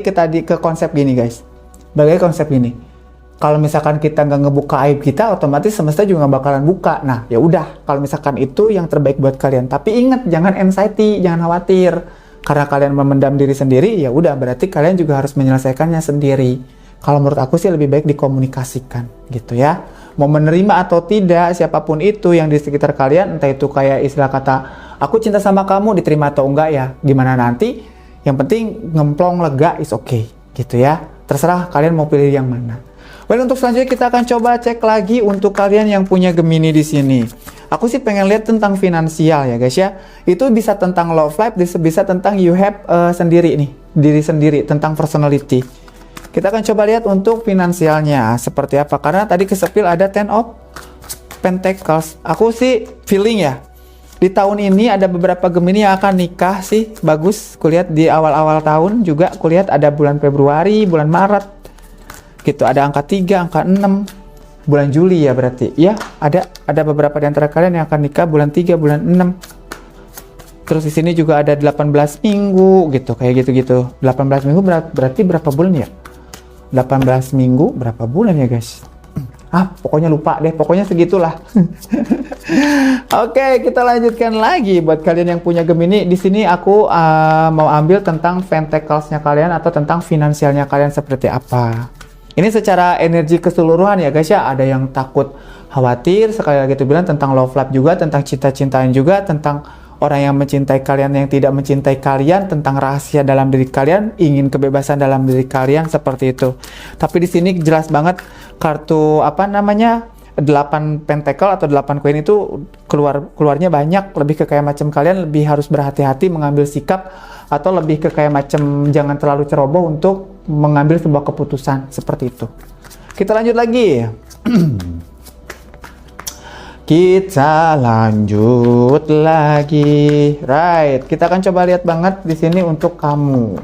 A: ke tadi ke konsep gini guys. Balik konsep gini. Kalau misalkan kita nggak ngebuka aib kita, otomatis semesta juga nggak bakalan buka. Nah, ya udah. Kalau misalkan itu yang terbaik buat kalian. Tapi ingat, jangan anxiety, jangan khawatir. Karena kalian memendam diri sendiri, ya udah. Berarti kalian juga harus menyelesaikannya sendiri. Kalau menurut aku sih lebih baik dikomunikasikan, gitu ya. Mau menerima atau tidak, siapapun itu yang di sekitar kalian, entah itu kayak istilah kata, aku cinta sama kamu, diterima atau enggak ya. Gimana nanti? Yang penting ngemplong lega is okay, gitu ya. Terserah kalian mau pilih yang mana. Well, untuk selanjutnya kita akan coba cek lagi untuk kalian yang punya Gemini di sini. Aku sih pengen lihat tentang finansial ya guys ya. Itu bisa tentang love life, bisa tentang you have sendiri nih, diri sendiri, tentang personality. Kita akan coba lihat untuk finansialnya seperti apa. Karena tadi kesepil ada Ten of Pentacles. Aku sih feeling ya, di tahun ini ada beberapa Gemini yang akan nikah sih. Bagus, kulihat di awal-awal tahun juga. Kulihat ada bulan Februari, bulan Maret. Gitu, ada angka 3, angka 6, bulan Juli ya berarti. Ya, ada beberapa di antara kalian yang akan nikah bulan 3, bulan 6. Terus di sini juga ada 18 minggu gitu, kayak gitu-gitu. 18 minggu berarti berapa bulan ya? 18 minggu berapa bulan ya, guys? Pokoknya lupa deh, pokoknya segitulah. Oke, kita lanjutkan lagi buat kalian yang punya Gemini. Di sini aku mau ambil tentang pentacles-nya kalian atau tentang finansialnya kalian seperti apa. Ini secara energi keseluruhan ya guys ya. Ada yang takut, khawatir, sekali lagi itu bilang tentang love life juga, tentang cinta-cintaan juga, tentang orang yang mencintai kalian, yang tidak mencintai kalian, tentang rahasia dalam diri kalian, ingin kebebasan dalam diri kalian, seperti itu. Tapi di sini jelas banget kartu apa namanya 8 pentacle atau 8 koin itu keluarnya banyak, lebih ke kayak macam kalian lebih harus berhati-hati mengambil sikap, atau lebih ke kayak macam jangan terlalu ceroboh untuk mengambil sebuah keputusan seperti itu. Kita lanjut lagi. Kita lanjut lagi. Right, kita akan coba lihat banget di sini untuk kamu.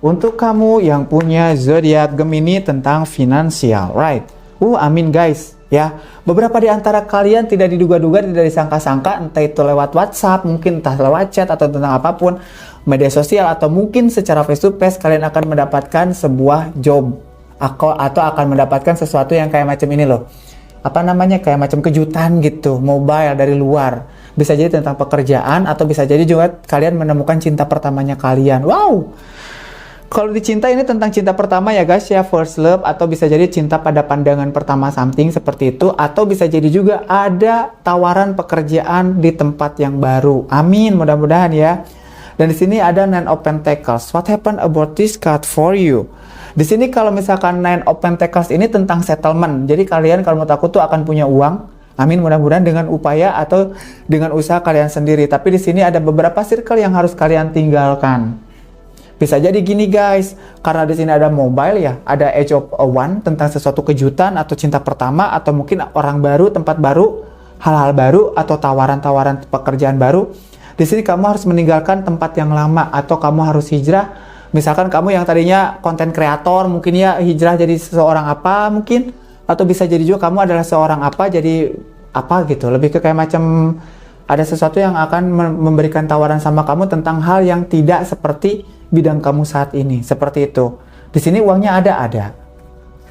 A: Untuk kamu yang punya zodiak Gemini tentang finansial, right? Amin guys, ya. Beberapa di antara kalian tidak diduga-duga, tidak disangka-sangka, entah itu lewat WhatsApp, mungkin entah lewat chat atau tentang apapun, media sosial atau mungkin secara face to face kalian akan mendapatkan sebuah job atau akan mendapatkan sesuatu yang kayak macam ini loh. Apa namanya, kayak macam kejutan gitu, mobile dari luar. Bisa jadi tentang pekerjaan atau bisa jadi juga kalian menemukan cinta pertamanya kalian. Wow. Kalau dicinta ini tentang cinta pertama ya guys ya, first love, atau bisa jadi cinta pada pandangan pertama something seperti itu, atau bisa jadi juga ada tawaran pekerjaan di tempat yang baru. Amin, mudah-mudahan ya. Dan di sini ada Nine of Pentacles. What happened about this card for you? Di sini kalau misalkan Nine of Pentacles ini tentang settlement. Jadi kalian kalau menurut aku tuh akan punya uang. Amin, mudah-mudahan dengan upaya atau dengan usaha kalian sendiri. Tapi di sini ada beberapa circle yang harus kalian tinggalkan. Bisa jadi gini guys, karena di sini ada mobile ya, ada Age of One tentang sesuatu kejutan atau cinta pertama atau mungkin orang baru, tempat baru, hal-hal baru atau tawaran-tawaran pekerjaan baru. Di sini kamu harus meninggalkan tempat yang lama atau kamu harus hijrah. Misalkan kamu yang tadinya konten kreator, mungkin ya hijrah jadi seseorang apa mungkin, atau bisa jadi juga kamu adalah seorang apa jadi apa gitu. Lebih ke kayak macam ada sesuatu yang akan memberikan tawaran sama kamu tentang hal yang tidak seperti bidang kamu saat ini, seperti itu. Di sini uangnya ada.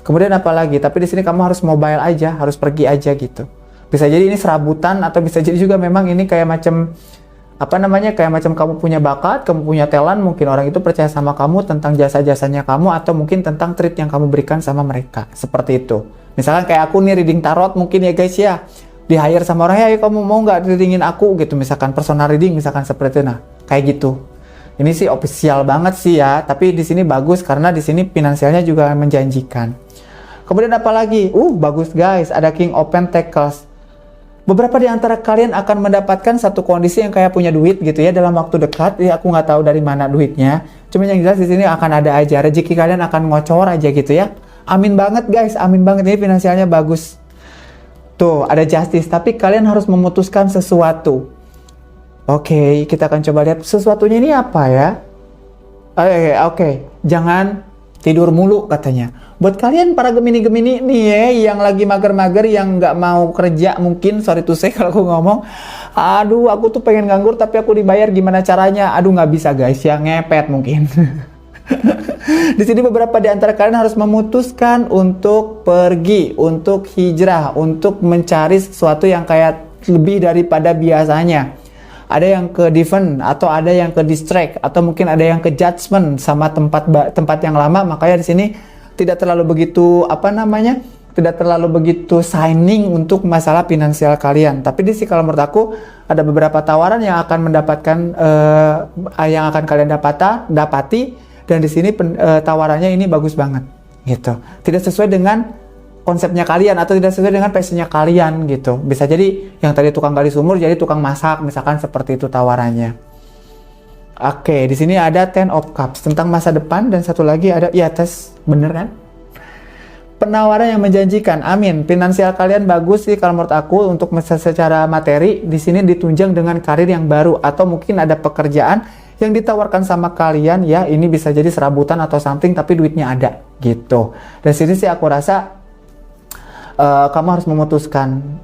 A: Kemudian apa lagi? Tapi di sini kamu harus mobile aja, harus pergi aja gitu. Bisa jadi ini serabutan atau bisa jadi juga memang ini kayak macam apa namanya, kayak macam kamu punya bakat, kamu punya talent, mungkin orang itu percaya sama kamu tentang jasa-jasanya kamu atau mungkin tentang treat yang kamu berikan sama mereka, seperti itu. Misalkan kayak aku nih reading tarot mungkin ya guys ya, di hire sama orang, ya kamu mau nggak readingin aku gitu, misalkan personal reading misalkan seperti itu. Nah kayak gitu. Ini sih official banget sih ya, tapi di sini bagus karena di sini finansialnya juga menjanjikan. Kemudian apa lagi? Bagus guys, ada King of Pentacles. Beberapa di antara kalian akan mendapatkan satu kondisi yang kayak punya duit gitu ya dalam waktu dekat. Ya aku nggak tahu dari mana duitnya. Cuma yang jelas di sini akan ada aja, rezeki kalian akan ngocor aja gitu ya. Amin banget guys, amin banget, ini finansialnya bagus. Tuh ada justice, tapi kalian harus memutuskan sesuatu. Oke, kita akan coba lihat sesuatunya ini apa ya. Oke. Jangan tidur mulu katanya. Buat kalian para Gemini-Gemini nih ya, yang lagi mager-mager, yang nggak mau kerja mungkin, sorry to say kalau aku ngomong, aduh aku tuh pengen nganggur tapi aku dibayar, gimana caranya? Aduh nggak bisa guys, ya ngepet mungkin. Di sini beberapa di antara kalian harus memutuskan untuk pergi, untuk hijrah, untuk mencari sesuatu yang kayak lebih daripada biasanya. Ada yang ke defend atau ada yang ke distract atau mungkin ada yang ke judgment sama tempat yang lama. Makanya di sini tidak terlalu begitu tidak terlalu begitu signing untuk masalah finansial kalian. Tapi di sini kalau menurut aku ada beberapa tawaran yang akan mendapatkan yang akan kalian dapati, dan di sini tawarannya ini bagus banget gitu. Tidak sesuai dengan konsepnya kalian atau tidak sesuai dengan passionnya kalian gitu. Bisa jadi yang tadi tukang gali sumur jadi tukang masak, misalkan seperti itu tawarannya. Oke, di sini ada Ten of Cups tentang masa depan, dan satu lagi ada tes, bener kan? Penawaran yang menjanjikan. Amin. Finansial kalian bagus sih kalau menurut aku untuk secara materi. Di sini ditunjang dengan karir yang baru atau mungkin ada pekerjaan yang ditawarkan sama kalian ya. Ini bisa jadi serabutan atau something tapi duitnya ada gitu. Dan sini sih aku rasa kamu harus memutuskan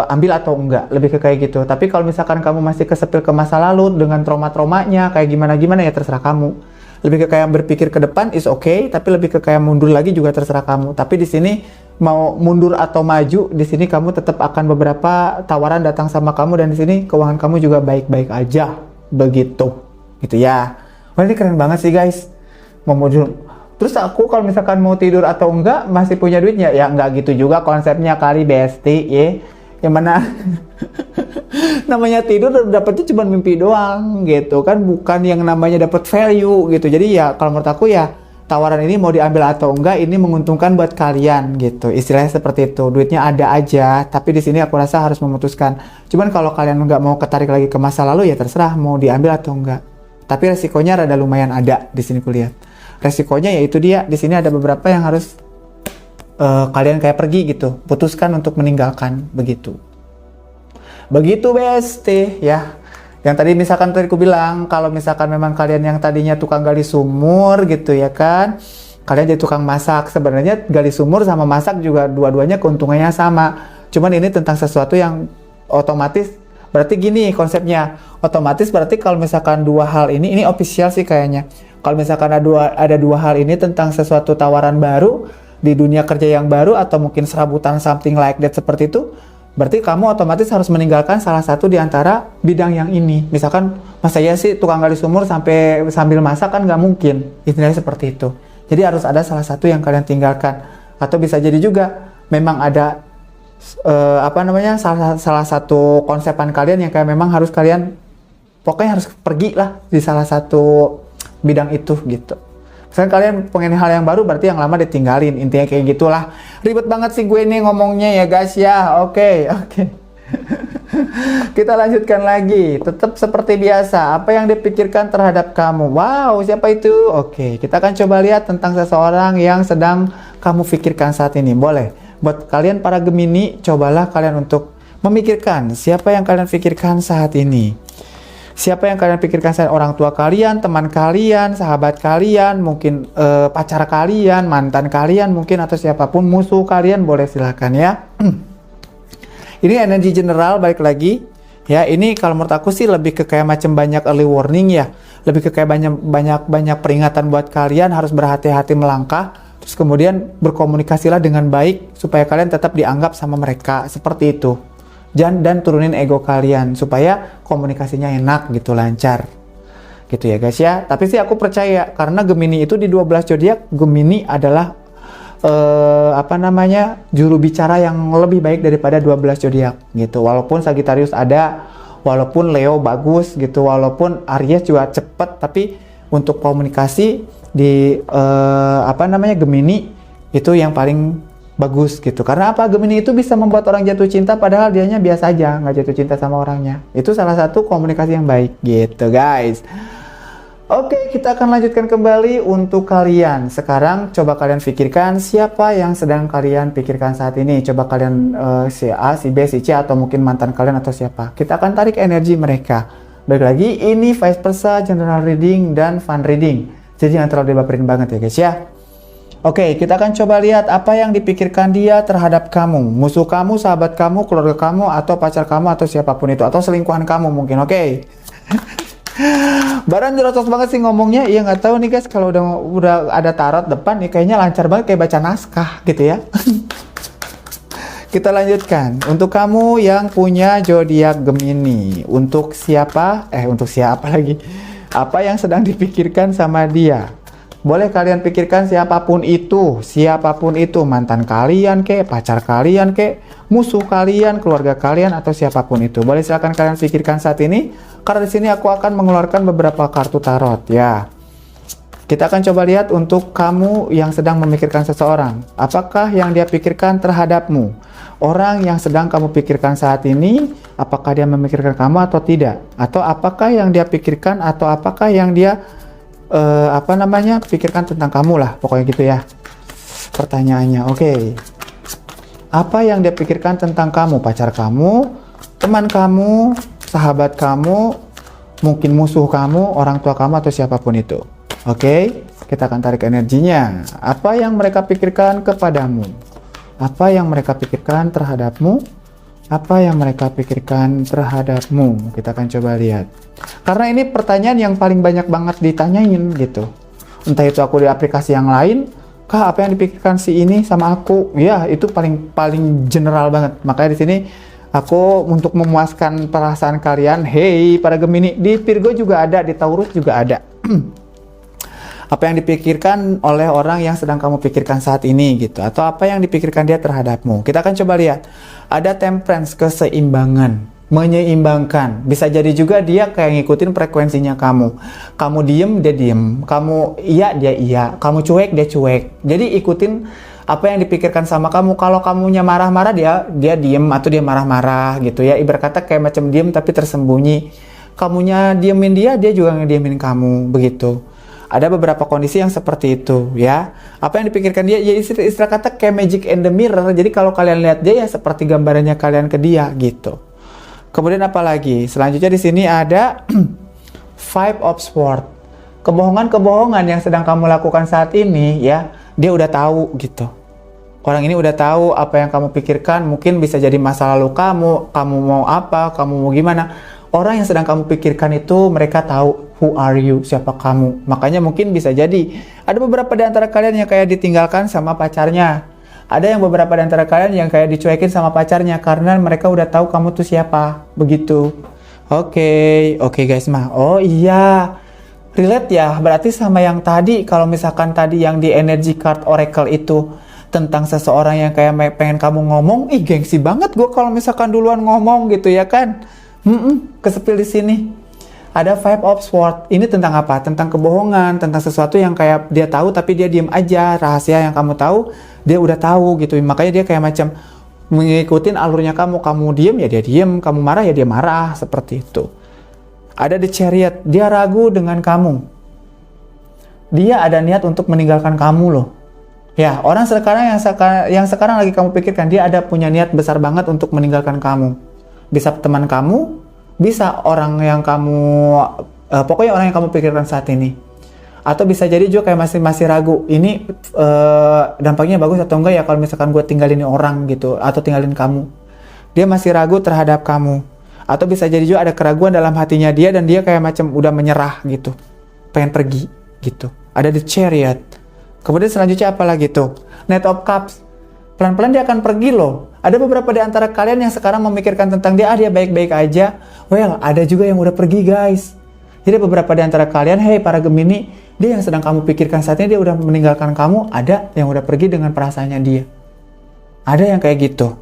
A: ambil atau enggak, lebih ke kayak gitu. Tapi kalau misalkan kamu masih kesepil ke masa lalu dengan trauma-traumanya kayak gimana ya terserah kamu. Lebih ke kayak berpikir ke depan is okay, tapi lebih ke kayak mundur lagi juga terserah kamu. Tapi di sini mau mundur atau maju, di sini kamu tetap akan beberapa tawaran datang sama kamu, dan di sini keuangan kamu juga baik-baik aja begitu. Gitu ya. Wah, ini keren banget sih guys. Mau mundur. Terus aku kalau misalkan mau tidur atau enggak masih punya duitnya, ya enggak gitu juga konsepnya kali besti ya. Yang mana namanya tidur dapetnya cuma mimpi doang gitu kan, bukan yang namanya dapat value gitu. Jadi ya kalau menurut aku ya tawaran ini mau diambil atau enggak ini menguntungkan buat kalian gitu. Istilahnya seperti itu. Duitnya ada aja, tapi di sini aku rasa harus memutuskan. Cuman kalau kalian nggak mau ketarik lagi ke masa lalu ya terserah mau diambil atau enggak. Tapi resikonya rada lumayan ada di sini kulihat. Resikonya yaitu dia di sini ada beberapa yang harus kalian kayak pergi gitu, putuskan untuk meninggalkan begitu. Begitu besti ya. Yang tadi misalkan tadi aku bilang, kalau misalkan memang kalian yang tadinya tukang gali sumur gitu ya kan, kalian jadi tukang masak. Sebenarnya gali sumur sama masak juga dua-duanya keuntungannya sama. Cuman ini tentang sesuatu yang otomatis, berarti gini konsepnya. Otomatis berarti kalau misalkan dua hal ini official sih kayaknya. Kalau misalkan ada dua hal ini tentang sesuatu tawaran baru di dunia kerja yang baru atau mungkin serabutan something like that seperti itu, berarti kamu otomatis harus meninggalkan salah satu di antara bidang yang ini. Misalkan, masa ya sih tukang gali sumur sambil masak kan nggak mungkin. Istilahnya seperti itu. Jadi harus ada salah satu yang kalian tinggalkan. Atau bisa jadi juga memang ada salah satu konsepan kalian yang kayak memang harus kalian pokoknya harus pergi lah di salah satu bidang itu gitu. Misalkan kalian pengen hal yang baru, berarti yang lama ditinggalin. Intinya kayak gitulah. Ribet banget sih gue ini ngomongnya ya guys ya. Oke. Kita lanjutkan lagi. Tetap seperti biasa. Apa yang dipikirkan terhadap kamu? Wow, siapa itu? Oke, kita akan coba lihat tentang seseorang yang sedang kamu pikirkan saat ini. Boleh. Buat kalian para Gemini, cobalah kalian untuk memikirkan siapa yang kalian pikirkan saat ini. Siapa yang kalian pikirkan saat orang tua kalian, teman kalian, sahabat kalian, mungkin pacar kalian, mantan kalian mungkin, atau siapapun, musuh kalian, boleh silahkan ya. Ini energi general, balik lagi. Ya, ini kalau menurut aku sih lebih ke kayak macam banyak early warning ya. Lebih ke kayak banyak peringatan buat kalian harus berhati-hati melangkah. Terus kemudian berkomunikasilah dengan baik supaya kalian tetap dianggap sama mereka, seperti itu. Dan turunin ego kalian supaya komunikasinya enak gitu, lancar gitu ya guys ya. Tapi sih aku percaya karena Gemini itu di 12 zodiak, Gemini adalah juru bicara yang lebih baik daripada 12 zodiak gitu. Walaupun Sagittarius ada, walaupun Leo bagus gitu, walaupun Aries juga cepet, tapi untuk komunikasi di Gemini itu yang paling bagus gitu. Karena apa? Gemini itu bisa membuat orang jatuh cinta padahal dianya biasa aja, nggak jatuh cinta sama orangnya. Itu salah satu komunikasi yang baik gitu guys. Oke, kita akan lanjutkan kembali untuk kalian. Sekarang coba kalian pikirkan siapa yang sedang kalian pikirkan saat ini. Coba kalian si A, si B, si C, atau mungkin mantan kalian atau siapa. Kita akan tarik energi mereka. Balik lagi, ini vice versa, general reading dan fun reading. Jadi jangan terlalu dibaperin banget ya guys ya. Oke, kita akan coba lihat apa yang dipikirkan dia terhadap kamu. Musuh kamu, sahabat kamu, keluarga kamu, atau pacar kamu, atau siapapun itu. Atau selingkuhan kamu mungkin, oke? Baran jerotos banget sih ngomongnya. Iya nggak tahu nih guys, kalau udah ada tarot depan nih kayaknya lancar banget kayak baca naskah gitu ya. Kita lanjutkan. Untuk kamu yang punya zodiak Gemini. Untuk siapa? Untuk siapa lagi? Apa yang sedang dipikirkan sama dia? Boleh kalian pikirkan siapapun itu, mantan kalian kek, pacar kalian kek, musuh kalian, keluarga kalian, atau siapapun itu. Boleh silakan kalian pikirkan saat ini, karena di sini aku akan mengeluarkan beberapa kartu tarot ya. Kita akan coba lihat untuk kamu yang sedang memikirkan seseorang. Apakah yang dia pikirkan terhadapmu? Orang yang sedang kamu pikirkan saat ini, apakah dia memikirkan kamu atau tidak? Atau apakah yang dia pikirkan atau apakah yang dia pikirkan tentang kamu lah, pokoknya gitu ya pertanyaannya. Oke. Apa yang dia pikirkan tentang kamu? Pacar kamu, teman kamu, sahabat kamu, mungkin musuh kamu, orang tua kamu, atau siapapun itu. Oke, kita akan tarik energinya. Apa yang mereka pikirkan kepadamu? Apa yang mereka pikirkan terhadapmu? Apa yang mereka pikirkan terhadapmu? Kita akan coba lihat. Karena ini pertanyaan yang paling banyak banget ditanyain gitu. Entah itu aku di aplikasi yang lain, kah apa yang dipikirkan si ini sama aku? Ya, itu paling general banget. Makanya di sini aku untuk memuaskan perasaan kalian, hey para Gemini, di Virgo juga ada, di Taurus juga ada. Apa yang dipikirkan oleh orang yang sedang kamu pikirkan saat ini gitu, atau apa yang dipikirkan dia terhadapmu. Kita akan coba lihat. Ada temperance, keseimbangan, menyeimbangkan. Bisa jadi juga dia kayak ngikutin frekuensinya kamu. Kamu diem, dia diem. Kamu iya, dia iya. Kamu cuek, dia cuek. Jadi ikutin apa yang dipikirkan sama kamu. Kalau kamunya marah-marah, dia diem atau dia marah-marah gitu ya. Ibarat kata kayak macam diem tapi tersembunyi. Kamunya diemin dia juga ngediemin kamu begitu. Ada beberapa kondisi yang seperti itu ya. Apa yang dipikirkan dia, ya istilah kata kayak magic in the mirror. Jadi kalau kalian lihat dia ya seperti gambarannya kalian ke dia gitu. Kemudian apa lagi? Selanjutnya di sini ada Five of Swords. Kebohongan-kebohongan yang sedang kamu lakukan saat ini ya, dia udah tahu gitu. Orang ini udah tahu apa yang kamu pikirkan, mungkin bisa jadi masa lalu kamu mau apa, kamu mau gimana. Orang yang sedang kamu pikirkan itu mereka tahu who are you, siapa kamu. Makanya mungkin bisa jadi ada beberapa di antara kalian yang kayak ditinggalkan sama pacarnya. Ada yang beberapa di antara kalian yang kayak dicuekin sama pacarnya karena mereka udah tahu kamu tuh siapa, begitu. Oke guys mah. Oh iya. Relate ya, berarti sama yang tadi. Kalau misalkan tadi yang di Energy Card Oracle itu tentang seseorang yang kayak pengen kamu ngomong, ih gengsi banget gue kalau misalkan duluan ngomong gitu ya kan. Kesepil di sini. Ada Five of Swords. Ini tentang apa? Tentang kebohongan, tentang sesuatu yang kayak dia tahu tapi dia diem aja. Rahasia yang kamu tahu, dia udah tahu gitu. Makanya dia kayak macam mengikutin alurnya kamu. Kamu diem ya dia diem, kamu marah ya dia marah, seperti itu. Ada The Chariot. Dia ragu dengan kamu. Dia ada niat untuk meninggalkan kamu loh. Ya, orang sekarang yang sekarang lagi kamu pikirkan, dia ada punya niat besar banget untuk meninggalkan kamu. Bisa teman kamu, bisa orang yang kamu, pokoknya orang yang kamu pikirkan saat ini. Atau bisa jadi juga kayak masih ragu, ini dampaknya bagus atau enggak ya kalau misalkan gue tinggalin orang gitu, atau tinggalin kamu. Dia masih ragu terhadap kamu. Atau bisa jadi juga ada keraguan dalam hatinya dia dan dia kayak macam udah menyerah gitu, pengen pergi gitu. Ada The Chariot. Kemudian selanjutnya apa lagi tuh? Knight of Cups. Pelan-pelan dia akan pergi loh. Ada beberapa di antara kalian yang sekarang memikirkan tentang dia, dia baik-baik aja. Well, ada juga yang udah pergi guys. Jadi beberapa di antara kalian, hey para Gemini, dia yang sedang kamu pikirkan saat ini dia udah meninggalkan kamu. Ada yang udah pergi dengan perasaannya dia. Ada yang kayak gitu.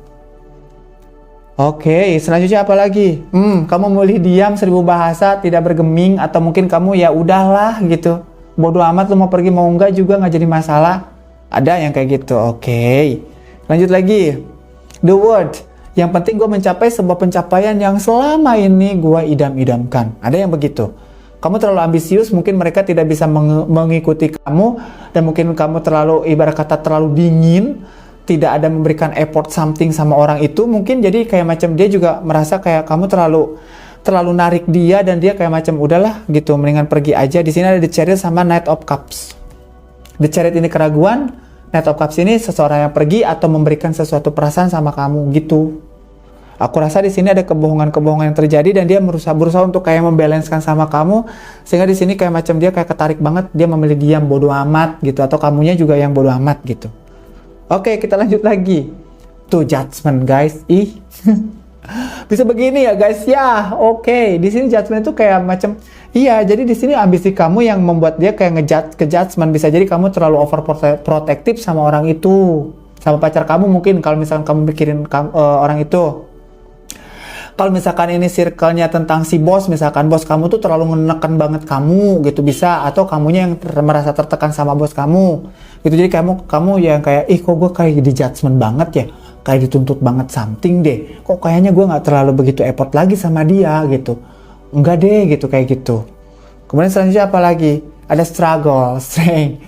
A: Oke, selanjutnya apa lagi? Kamu milih diam 1000 bahasa, tidak bergeming, atau mungkin kamu ya udahlah gitu. Bodoh amat lu mau pergi mau enggak juga nggak jadi masalah. Ada yang kayak gitu. Oke. Lanjut lagi. The World. Yang penting gue mencapai sebuah pencapaian yang selama ini gue idam-idamkan. Ada yang begitu. Kamu terlalu ambisius, mungkin mereka tidak bisa mengikuti kamu, dan mungkin kamu terlalu, ibarat kata terlalu dingin, tidak ada memberikan effort something sama orang itu, mungkin jadi kayak macam dia juga merasa kayak kamu terlalu narik dia dan dia kayak macam udahlah gitu, mendingan pergi aja. Di sini ada The Chariot sama Knight of Cups. The Chariot ini keraguan, Knight of Cups ini seseorang yang pergi atau memberikan sesuatu perasaan sama kamu gitu. Aku rasa di sini ada kebohongan-kebohongan yang terjadi dan dia berusaha untuk kayak membalanskan sama kamu, sehingga di sini kayak macam dia kayak ketarik banget, dia memilih diam bodoh amat gitu, atau kamunya juga yang bodoh amat gitu. Oke, kita lanjut lagi. Tuh Judgment guys, ih. Bisa begini ya guys ya. Oke, di sini judgment itu kayak macam iya, jadi di sini ambisi kamu yang membuat dia kayak ke judgment. Bisa jadi kamu terlalu overprotective sama orang itu, sama pacar kamu mungkin kalau misalkan kamu mikirin orang itu. Kalau misalkan ini circle-nya tentang si bos, misalkan bos kamu tuh terlalu menekan banget kamu gitu, bisa, atau kamunya yang merasa tertekan sama bos kamu gitu. Jadi kamu yang kayak kok gue kayak di judgment banget ya, kayak dituntut banget something deh, kok kayaknya gue nggak terlalu begitu effort lagi sama dia gitu, enggak deh gitu, kayak gitu. Kemudian selanjutnya apa lagi? Ada struggle, strength.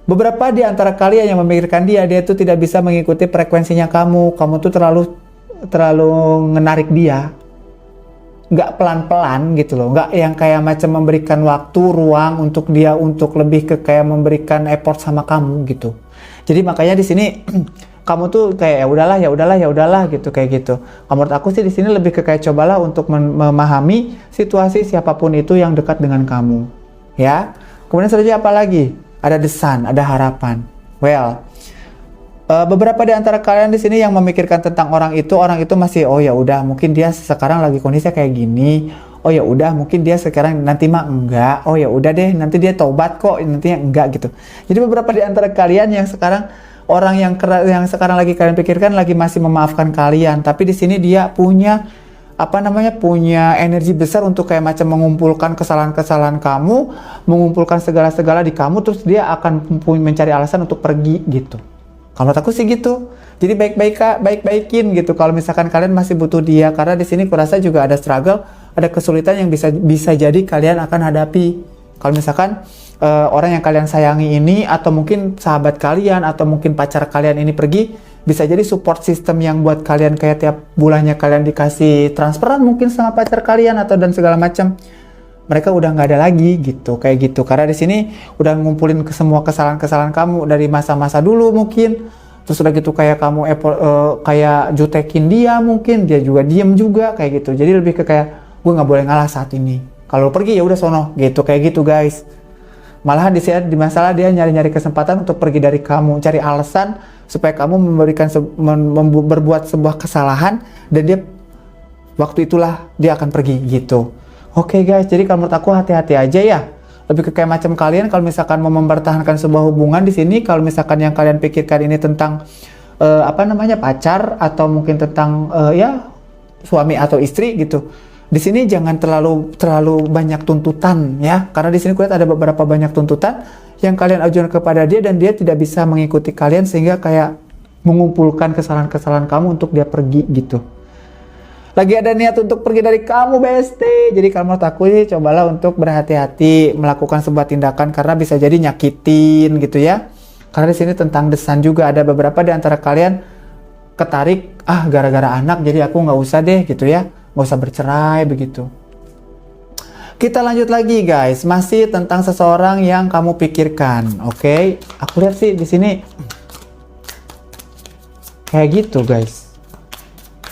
A: Beberapa di antara kalian yang memikirkan dia tuh tidak bisa mengikuti frekuensinya kamu tuh terlalu menarik dia, nggak pelan-pelan gitu loh, nggak yang kayak macam memberikan waktu, ruang untuk dia untuk lebih ke kayak memberikan effort sama kamu gitu. Jadi makanya di sini kamu tuh kayak ya udahlah gitu, kayak gitu. Menurut aku sih di sini lebih ke kayak cobalah untuk memahami situasi siapapun itu yang dekat dengan kamu, ya. Kemudian selanjutnya apa lagi? Ada The Sun, ada harapan. Well, beberapa di antara kalian di sini yang memikirkan tentang orang itu masih ya udah, mungkin dia sekarang lagi kondisinya kayak gini. Oh ya udah, mungkin dia sekarang nanti mah enggak. Oh ya udah deh, nanti dia tobat kok, nantinya enggak gitu. Jadi beberapa di antara kalian yang sekarang orang yang sekarang lagi kalian pikirkan lagi masih memaafkan kalian, tapi di sini dia punya punya energi besar untuk kayak macam mengumpulkan kesalahan-kesalahan kamu, mengumpulkan segala-segala di kamu, terus dia akan mencari alasan untuk pergi gitu. Kalau aku sih gitu. Jadi baik-baikin gitu kalau misalkan kalian masih butuh dia, karena di sini kurasa juga ada struggle, ada kesulitan yang bisa jadi kalian akan hadapi. Kalau misalkan orang yang kalian sayangi ini, atau mungkin sahabat kalian, atau mungkin pacar kalian ini pergi, bisa jadi support system yang buat kalian kayak tiap bulannya kalian dikasih transferan mungkin sama pacar kalian atau dan segala macam. Mereka udah nggak ada lagi gitu, kayak gitu. Karena di sini udah ngumpulin ke semua kesalahan-kesalahan kamu dari masa-masa dulu mungkin. Terus udah gitu kayak kamu kayak jutekin dia, mungkin dia juga diem juga kayak gitu. Jadi lebih ke kayak gue nggak boleh ngalah saat ini. Kalau pergi ya udah sono gitu, kayak gitu guys. Malahan di masalah dia nyari-nyari kesempatan untuk pergi dari kamu, cari alasan supaya kamu berbuat sebuah kesalahan dan dia waktu itulah dia akan pergi gitu. Oke guys, jadi kalau menurut aku hati-hati aja ya. Lebih ke kayak macam kalian kalau misalkan mau mempertahankan sebuah hubungan di sini, kalau misalkan yang kalian pikirkan ini tentang pacar atau mungkin tentang ya suami atau istri gitu. Di sini jangan terlalu banyak tuntutan ya, karena di sini kulihat ada beberapa banyak tuntutan yang kalian ajukan kepada dia dan dia tidak bisa mengikuti kalian sehingga kayak mengumpulkan kesalahan-kesalahan kamu untuk dia pergi gitu. Lagi ada niat untuk pergi dari kamu, besti. Jadi kalau menurut aku sih cobalah untuk berhati-hati melakukan sebuah tindakan karena bisa jadi nyakitin gitu ya. Karena di sini tentang desan juga, ada beberapa di antara kalian ketarik gara-gara anak jadi aku nggak usah deh gitu ya. Nggak usah bercerai begitu. Kita lanjut lagi guys, masih tentang seseorang yang kamu pikirkan. Oke, aku lihat sih di sini kayak gitu guys.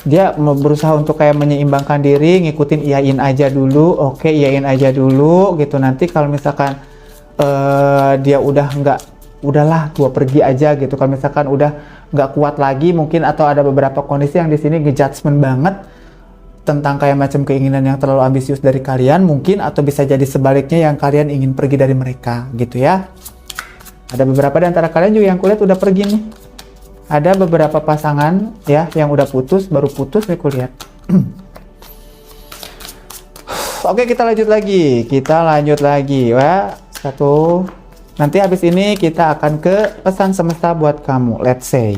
A: Dia berusaha untuk kayak menyeimbangkan diri, ngikutin iyain aja dulu. Oke, iyain aja dulu gitu. Nanti kalau misalkan dia udah udahlah gua pergi aja gitu. Kalau misalkan udah nggak kuat lagi mungkin, atau ada beberapa kondisi yang di sini ngejudgement banget tentang kayak macam keinginan yang terlalu ambisius dari kalian mungkin, atau bisa jadi sebaliknya yang kalian ingin pergi dari mereka gitu ya. Ada beberapa di antara kalian juga yang kulihat udah pergi nih. Ada beberapa pasangan ya yang udah putus, baru putus nih kulihat. Oke, kita lanjut lagi. Wah, satu. Nanti habis ini kita akan ke pesan semesta buat kamu, let's say.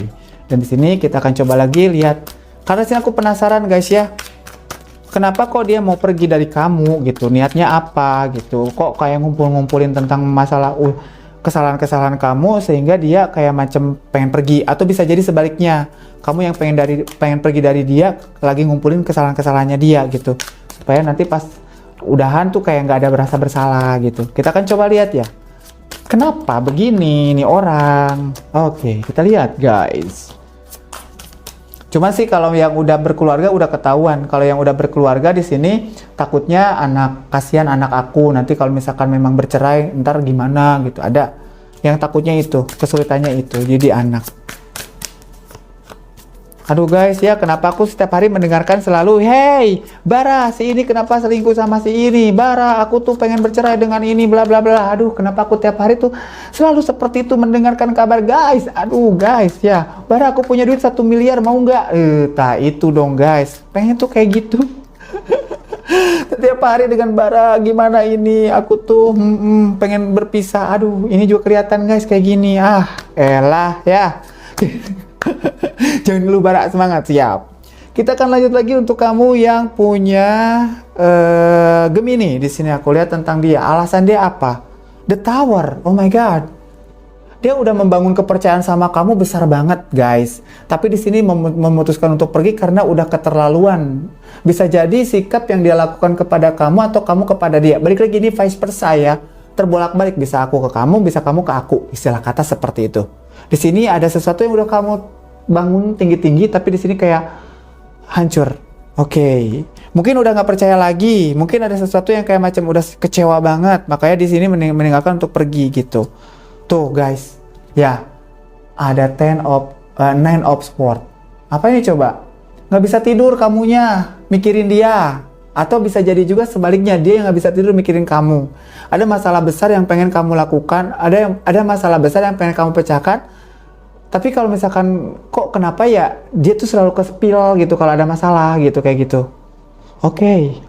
A: Dan di sini kita akan coba lagi lihat. Karena sini aku penasaran guys ya. Kenapa kok dia mau pergi dari kamu gitu? Niatnya apa gitu? Kok kayak ngumpulin tentang masalah kesalahan-kesalahan kamu sehingga dia kayak macam pengen pergi, atau bisa jadi sebaliknya. Kamu yang pengen pergi dari dia lagi ngumpulin kesalahan-kesalahannya dia gitu. Supaya nanti pas udahan tuh kayak nggak ada berasa bersalah gitu. Kita akan coba lihat ya. Kenapa begini nih orang? Oke, kita lihat guys. Cuma sih kalau yang udah berkeluarga udah ketahuan. Kalau yang udah berkeluarga di sini takutnya kasihan anak aku nanti kalau misalkan memang bercerai ntar gimana gitu. Ada yang takutnya itu, kesulitannya itu. Jadi anak. Aduh guys ya, kenapa aku setiap hari mendengarkan selalu, hey Bara, si ini kenapa selingkuh sama si ini, Bara, aku tuh pengen bercerai dengan ini, bla bla bla. Aduh, kenapa aku tiap hari tuh selalu seperti itu mendengarkan kabar guys. Aduh guys ya, Bara, aku punya duit 1 miliar mau nggak? Itu dong guys, pengen tuh kayak gitu. Setiap hari dengan Bara, gimana ini, aku tuh pengen berpisah. Aduh, ini juga kelihatan guys kayak gini. Elah ya. Jangan dulu Bara, semangat, siap. Kita akan lanjut lagi untuk kamu yang punya Gemini. Di sini aku lihat tentang dia. Alasan dia apa? The Tower. Oh my god. Dia udah membangun kepercayaan sama kamu besar banget, guys. Tapi di sini memutuskan untuk pergi karena udah keterlaluan. Bisa jadi sikap yang dia lakukan kepada kamu atau kamu kepada dia. Balik lagi ini vice versa ya. Terbolak-balik, bisa aku ke kamu, bisa kamu ke aku. Istilah kata seperti itu. Di sini ada sesuatu yang udah kamu bangun tinggi-tinggi, tapi di sini kayak hancur. Oke. Mungkin udah nggak percaya lagi. Mungkin ada sesuatu yang kayak macam udah kecewa banget. Makanya di sini meninggalkan untuk pergi gitu. Tuh guys. Ya. Ada 9 of Swords. Apa ini coba? Nggak bisa tidur kamunya mikirin dia. Atau bisa jadi juga sebaliknya, dia yang nggak bisa tidur mikirin kamu. Ada masalah besar yang pengen kamu lakukan, ada masalah besar yang pengen kamu pecahkan. Tapi kalau misalkan kok kenapa ya dia tuh selalu ke-spill gitu kalau ada masalah gitu, kayak gitu. Oke.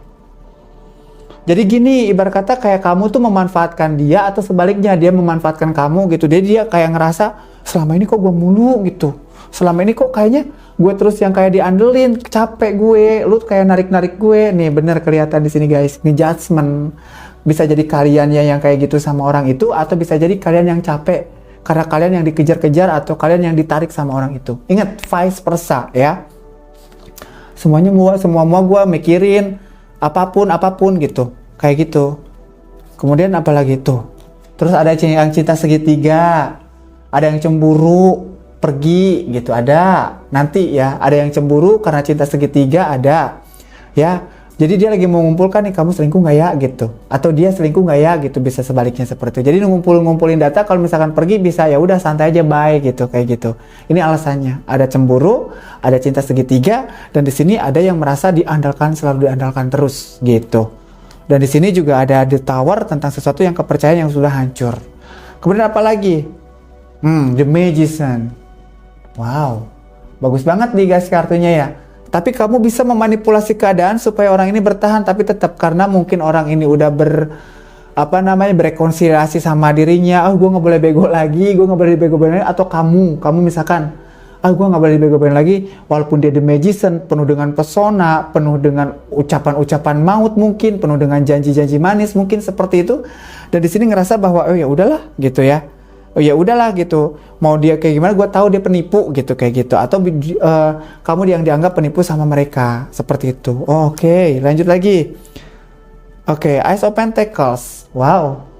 A: Jadi gini, ibarat kata kayak kamu tuh memanfaatkan dia atau sebaliknya dia memanfaatkan kamu gitu. Dia kayak ngerasa selama ini kok gue mulu gitu. Selama ini kok kayaknya gue terus yang kayak diandelin, capek gue, lu kayak narik-narik gue. Nih bener kelihatan di sini guys, ngejudgement. Bisa jadi kalian yang kayak gitu sama orang itu, atau bisa jadi kalian yang capek karena kalian yang dikejar-kejar atau kalian yang ditarik sama orang itu. Ingat, vice versa ya. Semua gue mikirin apapun gitu, kayak gitu. Kemudian apalagi tuh, terus ada yang cinta segitiga, ada yang cemburu pergi gitu, ada nanti ya, ada yang cemburu karena cinta segitiga, ada ya. Jadi dia lagi mau mengumpulkan nih, kamu selingkuh nggak ya gitu, atau dia selingkuh nggak ya gitu, bisa sebaliknya seperti itu. Jadi ngumpulin data, kalau misalkan pergi bisa ya udah santai aja, bye gitu, kayak gitu. Ini alasannya, ada cemburu, ada cinta segitiga, dan di sini ada yang merasa diandalkan, selalu diandalkan terus gitu. Dan di sini juga ada the tower, tentang sesuatu yang kepercayaan yang sudah hancur. Kemudian apa lagi? The Magician. Wow, bagus banget nih guys kartunya ya. Tapi kamu bisa memanipulasi keadaan supaya orang ini bertahan, tapi tetap karena mungkin orang ini udah berekonsiliasi sama dirinya. Gue nggak boleh bego lagi, gue nggak boleh dibego-begoin lagi. Atau kamu misalkan, gue nggak boleh dibego-begoin lagi. Walaupun dia the magician, penuh dengan pesona, penuh dengan ucapan-ucapan maut mungkin, penuh dengan janji-janji manis mungkin seperti itu. Dan di sini ngerasa bahwa ya udahlah gitu ya. Ya udahlah gitu, mau dia kayak gimana, gue tahu dia penipu gitu, kayak gitu. Atau kamu yang dianggap penipu sama mereka, seperti itu. Oke, lanjut lagi. Oke, Ace of Pentacles. Wow.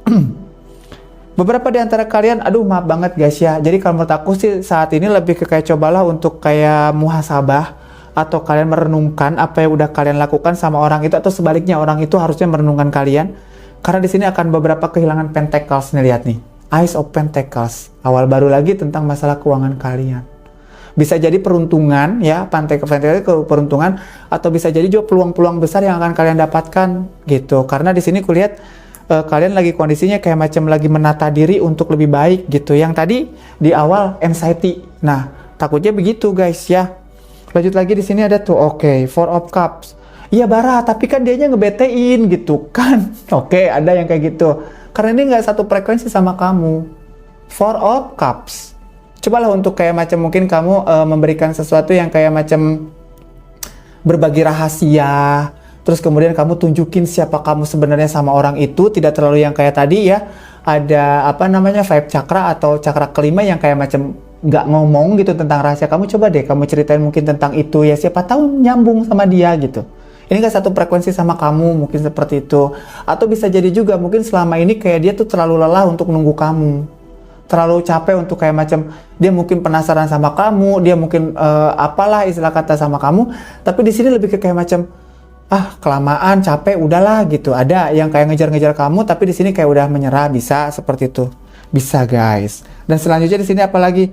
A: Beberapa di antara kalian, aduh maaf banget guys ya, jadi kalau menurut aku sih saat ini lebih ke kayak cobalah untuk kayak muhasabah, atau kalian merenungkan apa yang udah kalian lakukan sama orang itu, atau sebaliknya orang itu harusnya merenungkan kalian. Karena di sini akan beberapa kehilangan Pentacles nih, lihat nih. Ace of Pentacles, awal baru lagi tentang masalah keuangan kalian. Bisa jadi peruntungan ya, Pentacles peruntungan, atau bisa jadi juga peluang-peluang besar yang akan kalian dapatkan gitu. Karena di sini kulihat kalian lagi kondisinya kayak macam lagi menata diri untuk lebih baik gitu. Yang tadi di awal anxiety. Nah, takutnya begitu guys ya. Lanjut lagi di sini ada tuh, oke, Four of Cups. Iya Bara, tapi kan dianya ngebetein gitu kan. Oke, ada yang kayak gitu. Karena ini nggak satu frekuensi sama kamu. Four of Cups. Cobalah untuk kayak macam mungkin kamu memberikan sesuatu yang kayak macam berbagi rahasia. Terus kemudian kamu tunjukin siapa kamu sebenarnya sama orang itu. Tidak terlalu yang kayak tadi ya. Ada five chakra atau chakra kelima yang kayak macam nggak ngomong gitu tentang rahasia kamu. Coba deh kamu ceritain mungkin tentang itu ya. Siapa tahu nyambung sama dia gitu. Ini gak satu frekuensi sama kamu, mungkin seperti itu. Atau bisa jadi juga mungkin selama ini kayak dia tuh terlalu lelah untuk nunggu kamu, terlalu capek untuk kayak macam dia mungkin penasaran sama kamu, dia mungkin apalah istilah kata sama kamu. Tapi di sini lebih ke kayak macam kelamaan, capek, udahlah gitu. Ada yang kayak ngejar-ngejar kamu, tapi di sini kayak udah menyerah, bisa seperti itu, bisa guys. Dan selanjutnya di sini apalagi?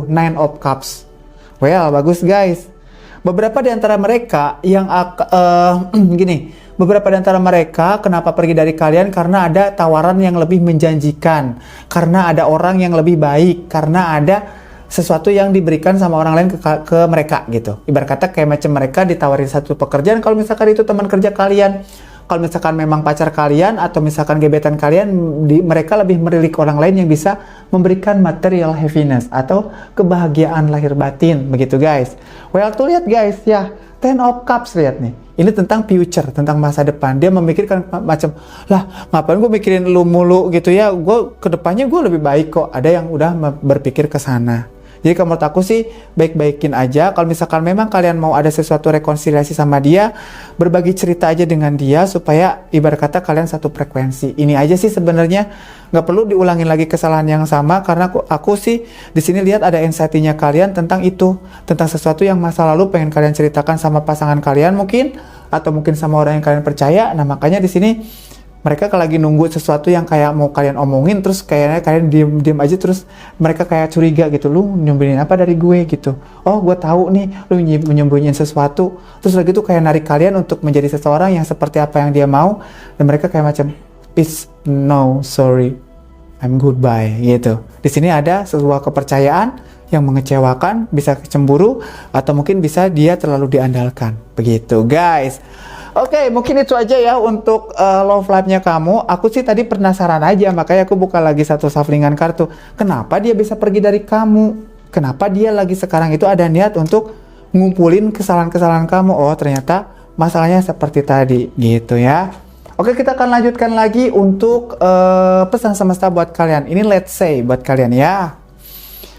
A: Nine of Cups. Well, bagus guys. Beberapa di antara mereka yang beberapa di antara mereka kenapa pergi dari kalian, karena ada tawaran yang lebih menjanjikan, karena ada orang yang lebih baik, karena ada sesuatu yang diberikan sama orang lain ke mereka gitu. Ibarat kata kayak macam mereka ditawarin satu pekerjaan, kalau misalkan itu teman kerja kalian, kalau misalkan memang pacar kalian atau misalkan gebetan kalian, mereka lebih merilik orang lain yang bisa memberikan material happiness atau kebahagiaan lahir batin, begitu guys. Well, tuh lihat guys ya, Ten of Cups, lihat nih. Ini tentang future, tentang masa depan. Dia memikirkan macam, lah ngapain gue mikirin lu mulu gitu ya, gue kedepannya gue lebih baik kok. Ada yang udah berpikir ke sana. Jadi kalau menurut aku sih baik-baikin aja. Kalau misalkan memang kalian mau ada sesuatu rekonsiliasi sama dia, berbagi cerita aja dengan dia supaya ibarat kata kalian satu frekuensi. Ini aja sih sebenarnya, nggak perlu diulangin lagi kesalahan yang sama, karena aku sih di sini lihat ada anxiety-nya kalian tentang itu, tentang sesuatu yang masa lalu pengen kalian ceritakan sama pasangan kalian mungkin, atau mungkin sama orang yang kalian percaya. Nah makanya di sini mereka lagi nunggu sesuatu yang kayak mau kalian omongin, terus kayaknya kalian diem aja, terus mereka kayak curiga gitu, lu nyembunyiin apa dari gue gitu. Oh gue tahu nih lu menyembunyiin sesuatu, terus lagi tuh kayak narik kalian untuk menjadi seseorang yang seperti apa yang dia mau, dan mereka kayak macam peace, no, sorry, I'm goodbye gitu. Di sini ada sebuah kepercayaan yang mengecewakan, bisa cemburu, atau mungkin bisa dia terlalu diandalkan, begitu guys. Oke, mungkin itu aja ya untuk love life-nya kamu. Aku sih tadi penasaran aja, makanya aku buka lagi satu shufflingan kartu. Kenapa dia bisa pergi dari kamu? Kenapa dia lagi sekarang itu ada niat untuk ngumpulin kesalahan-kesalahan kamu? Oh, ternyata masalahnya seperti tadi, gitu ya. Oke, kita akan lanjutkan lagi untuk pesan semesta buat kalian. Ini let's say buat kalian ya.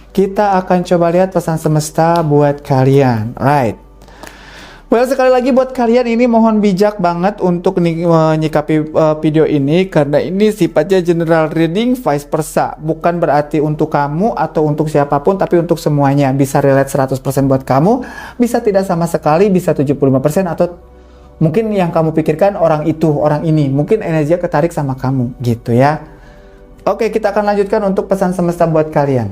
A: Kita akan coba lihat pesan semesta buat kalian. Right. Well, sekali lagi buat kalian ini mohon bijak banget untuk menyikapi video ini karena ini sifatnya general reading vice versa. Bukan berarti untuk kamu atau untuk siapapun, tapi untuk semuanya. Bisa relate 100% buat kamu, bisa tidak sama sekali, bisa 75% atau mungkin yang kamu pikirkan orang itu, orang ini. Mungkin energinya ketarik sama kamu gitu ya. Oke, kita akan lanjutkan untuk pesan semesta buat kalian.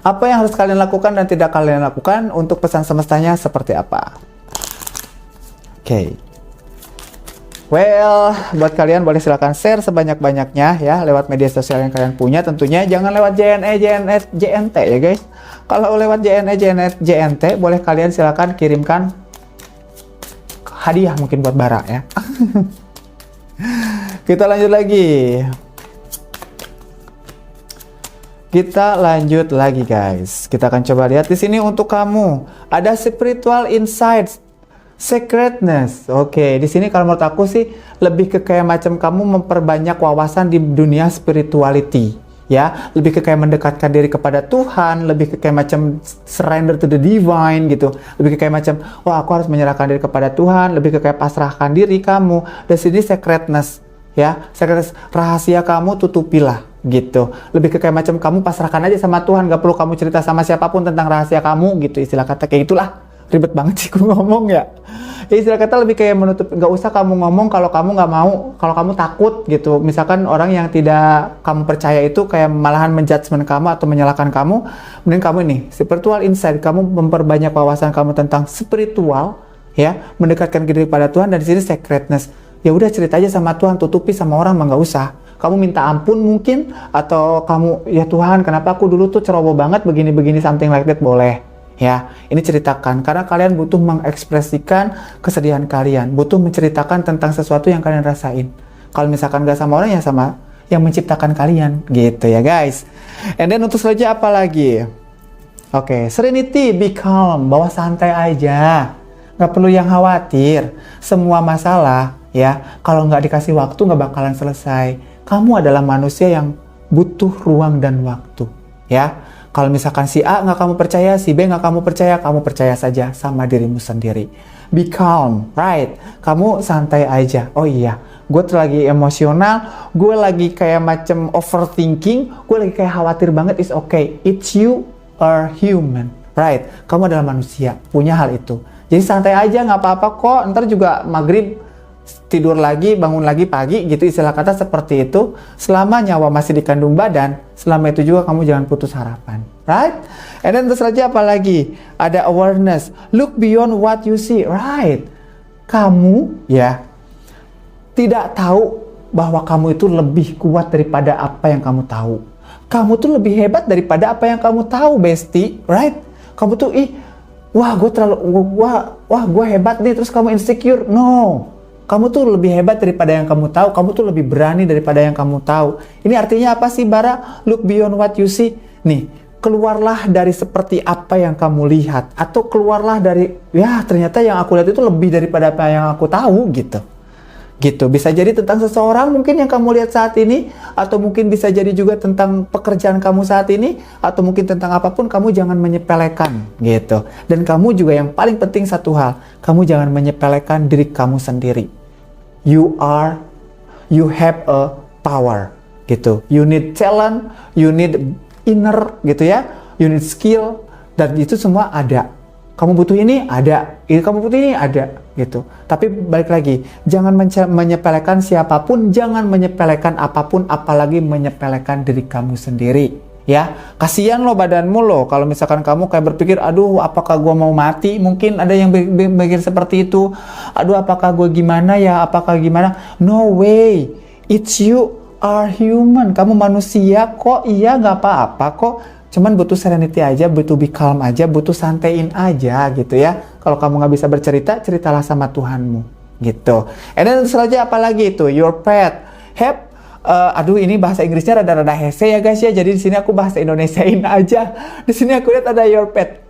A: Apa yang harus kalian lakukan dan tidak kalian lakukan untuk pesan semestanya seperti apa? Oke. Well, buat kalian boleh silakan share sebanyak-banyaknya ya lewat media sosial yang kalian punya. Tentunya jangan lewat JNE, JNT ya guys. Kalau lewat JNE, JNT boleh kalian silakan kirimkan hadiah mungkin buat Bara ya. Kita lanjut lagi. Kita lanjut lagi guys. Kita akan coba lihat di sini untuk kamu ada spiritual insights, sacredness. Oke, di sini kalau menurut aku sih lebih ke kayak macam kamu memperbanyak wawasan di dunia spirituality, ya. Lebih ke kayak mendekatkan diri kepada Tuhan, lebih ke kayak macam surrender to the divine gitu. Lebih ke kayak macam, wah aku harus menyerahkan diri kepada Tuhan, lebih ke kayak pasrahkan diri kamu. Di sini sacredness, ya. Sacredness, rahasia kamu tutupilah. Gitu, lebih ke kayak macam kamu pasrahkan aja sama Tuhan, gak perlu kamu cerita sama siapapun tentang rahasia kamu gitu, istilah kata kayak itulah. Ribet banget sih aku ngomong ya. Istilah kata lebih kayak menutup, gak usah kamu ngomong kalau kamu gak mau, kalau kamu takut gitu. Misalkan orang yang tidak kamu percaya itu kayak malahan menjudgment kamu atau menyalahkan kamu, mending kamu nih spiritual insight, kamu memperbanyak wawasan kamu tentang spiritual, ya, mendekatkan diri pada Tuhan. Dan di sini sacredness, ya udah cerita aja sama Tuhan, tutupi sama orang mah gak usah. Kamu minta ampun mungkin, atau kamu, ya Tuhan kenapa aku dulu tuh ceroboh banget begini-begini, something like that, boleh. Ya, ini ceritakan, karena kalian butuh mengekspresikan kesedihan kalian, butuh menceritakan tentang sesuatu yang kalian rasain. Kalau misalkan gak sama orang, ya sama yang menciptakan kalian, gitu ya guys. And then untuk selanjutnya apa lagi? Oke, serenity, be calm, bawa santai aja. Gak perlu yang khawatir. Semua masalah, ya, kalau nggak dikasih waktu nggak bakalan selesai. Kamu adalah manusia yang butuh ruang dan waktu, ya. Kalau misalkan si A nggak kamu percaya, si B nggak kamu percaya saja sama dirimu sendiri. Be calm, right? Kamu santai aja. Oh iya, gue lagi emosional, gue lagi kayak macam overthinking, gue lagi kayak khawatir banget. It's okay, it's you are human, right? Kamu adalah manusia, punya hal itu. Jadi santai aja, nggak apa-apa kok. Ntar juga maghrib tidur lagi, bangun lagi pagi gitu, istilah kata seperti itu. Selama nyawa masih dikandung badan, selama itu juga kamu jangan putus harapan, right? And then terus aja apa lagi? Ada awareness, look beyond what you see, right? Kamu ya tidak tahu bahwa kamu itu lebih kuat daripada apa yang kamu tahu. Kamu tuh lebih hebat daripada apa yang kamu tahu, bestie, right? Kamu tuh wah gue hebat nih, terus kamu insecure. No. Kamu tuh lebih hebat daripada yang kamu tahu. Kamu tuh lebih berani daripada yang kamu tahu. Ini artinya apa sih, Bara? Look beyond what you see. Nih, keluarlah dari seperti apa yang kamu lihat. Atau keluarlah dari, ya ternyata yang aku lihat itu lebih daripada apa yang aku tahu gitu. Gitu. Bisa jadi tentang seseorang mungkin yang kamu lihat saat ini. Atau mungkin bisa jadi juga tentang pekerjaan kamu saat ini. Atau mungkin tentang apapun, kamu jangan menyepelekan gitu. Dan kamu juga yang paling penting satu hal. Kamu jangan menyepelekan diri kamu sendiri. You have a power gitu. You need talent, you need inner gitu ya. You need skill, dan itu semua ada. Kamu butuh ini, ada. Kamu butuh ini, ada gitu. Tapi balik lagi, jangan menyepelekan siapapun, jangan menyepelekan apapun, apalagi menyepelekan diri kamu sendiri. Ya, kasihan lo badanmu lo. Kalau misalkan kamu kayak berpikir, aduh apakah gue mau mati? Mungkin ada yang berpikir seperti itu. Aduh apakah gue gimana ya? Apakah gimana? No way. It's you are human. Kamu manusia kok. Iya gak apa-apa kok. Cuman butuh serenity aja, butuh be calm aja, butuh santaiin aja gitu ya. Kalau kamu nggak bisa bercerita, ceritalah sama Tuhanmu gitu. And then selanjutnya apa lagi itu? Your pet. Aduh ini bahasa Inggrisnya rada-rada hese ya guys ya. Jadi di sini aku bahasa Indonesiain aja. Di sini aku lihat ada your pet.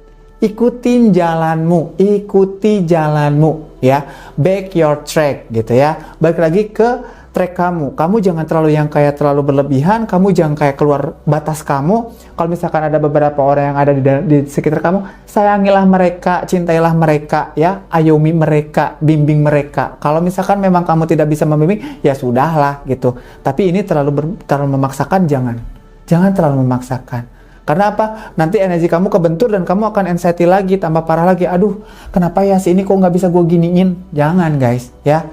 A: Ikutin jalanmu, ikuti jalanmu ya. Back your track gitu ya. Balik lagi ke track kamu. Kamu jangan terlalu yang kayak terlalu berlebihan, kamu jangan kayak keluar batas kamu. Kalau misalkan ada beberapa orang yang ada di sekitar kamu, sayangilah mereka, cintailah mereka ya, ayomi mereka, bimbing mereka. Kalau misalkan memang kamu tidak bisa membimbing, ya sudahlah gitu. Tapi ini terlalu memaksakan, jangan. Jangan terlalu memaksakan. Karena apa? Nanti energi kamu kebentur dan kamu akan anxiety lagi, tambah parah lagi. Aduh, kenapa ya si ini kok nggak bisa gue giniin? Jangan guys ya.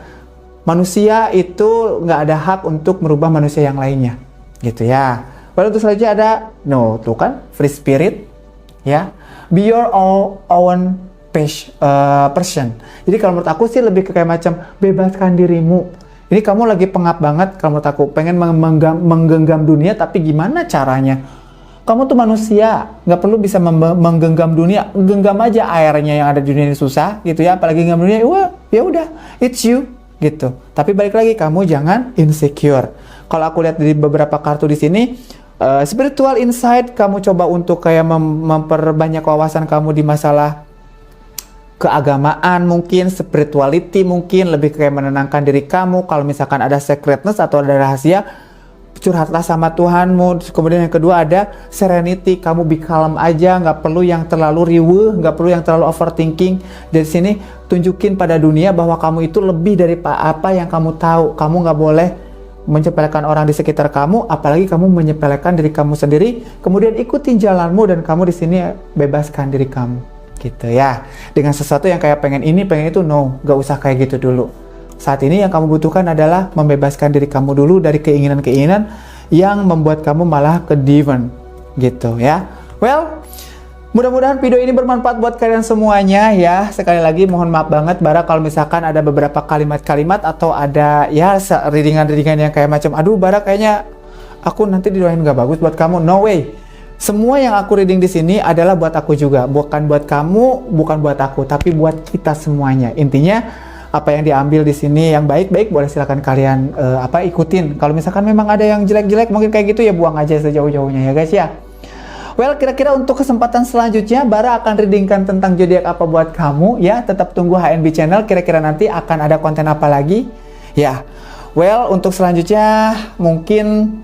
A: Manusia itu nggak ada hak untuk merubah manusia yang lainnya, gitu ya. Lalu terus selanjutnya ada, no, tuh kan, free spirit, ya. Be your own person. Jadi kalau menurut aku sih lebih ke kayak macam bebaskan dirimu. Ini kamu lagi pengap banget, kalau menurut aku pengen menggenggam dunia, tapi gimana caranya? Kamu tuh manusia, nggak perlu bisa menggenggam dunia. Genggam aja airnya yang ada di dunia ini susah, gitu ya. Apalagi genggam dunia, wah, ya udah, it's you. Gitu. Tapi balik lagi, kamu jangan insecure. Kalau aku lihat dari beberapa kartu di sini, spiritual insight, kamu coba untuk kayak memperbanyak wawasan kamu di masalah keagamaan mungkin, spirituality mungkin, lebih kayak menenangkan diri kamu. Kalau misalkan ada secretness atau ada rahasia, curhatlah sama Tuhanmu. Kemudian yang kedua ada serenity, kamu be calm aja, nggak perlu yang terlalu riweuh, nggak perlu yang terlalu overthinking. Dari sini tunjukin pada dunia bahwa kamu itu lebih dari apa yang kamu tahu. Kamu nggak boleh menyepelekan orang di sekitar kamu, apalagi kamu menyepelekan diri kamu sendiri. Kemudian ikutin jalanmu dan kamu di sini bebaskan diri kamu, gitu ya. Dengan sesuatu yang kayak pengen ini, pengen itu, no, nggak usah kayak gitu dulu. Saat ini yang kamu butuhkan adalah membebaskan diri kamu dulu dari keinginan-keinginan yang membuat kamu malah ke driven, gitu ya. Well, mudah-mudahan video ini bermanfaat buat kalian semuanya ya. Sekali lagi mohon maaf banget Bara kalau misalkan ada beberapa kalimat-kalimat atau ada ya readingan-readingan yang kayak macam aduh Bara kayaknya aku nanti didoain gak bagus buat kamu. No way. Semua yang aku reading di sini adalah buat aku juga, bukan buat kamu, bukan buat aku, tapi buat kita semuanya. Intinya apa yang diambil di sini yang baik-baik boleh silakan kalian ikutin. Kalau misalkan memang ada yang jelek-jelek mungkin kayak gitu ya buang aja sejauh-jauhnya ya guys ya. Well, kira-kira untuk kesempatan selanjutnya Bara akan readingkan tentang zodiak apa buat kamu ya. Tetap tunggu HNB channel, kira-kira nanti akan ada konten apa lagi ya. Well, untuk selanjutnya mungkin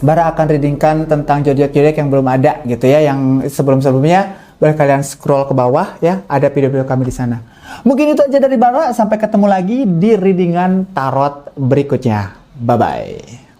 A: Bara akan readingkan tentang zodiak-zodiak yang belum ada gitu ya, yang sebelum-sebelumnya boleh kalian scroll ke bawah ya, ada video-video kami di sana. Mungkin itu aja dari Bara, sampai ketemu lagi di readingan tarot berikutnya. Bye-bye.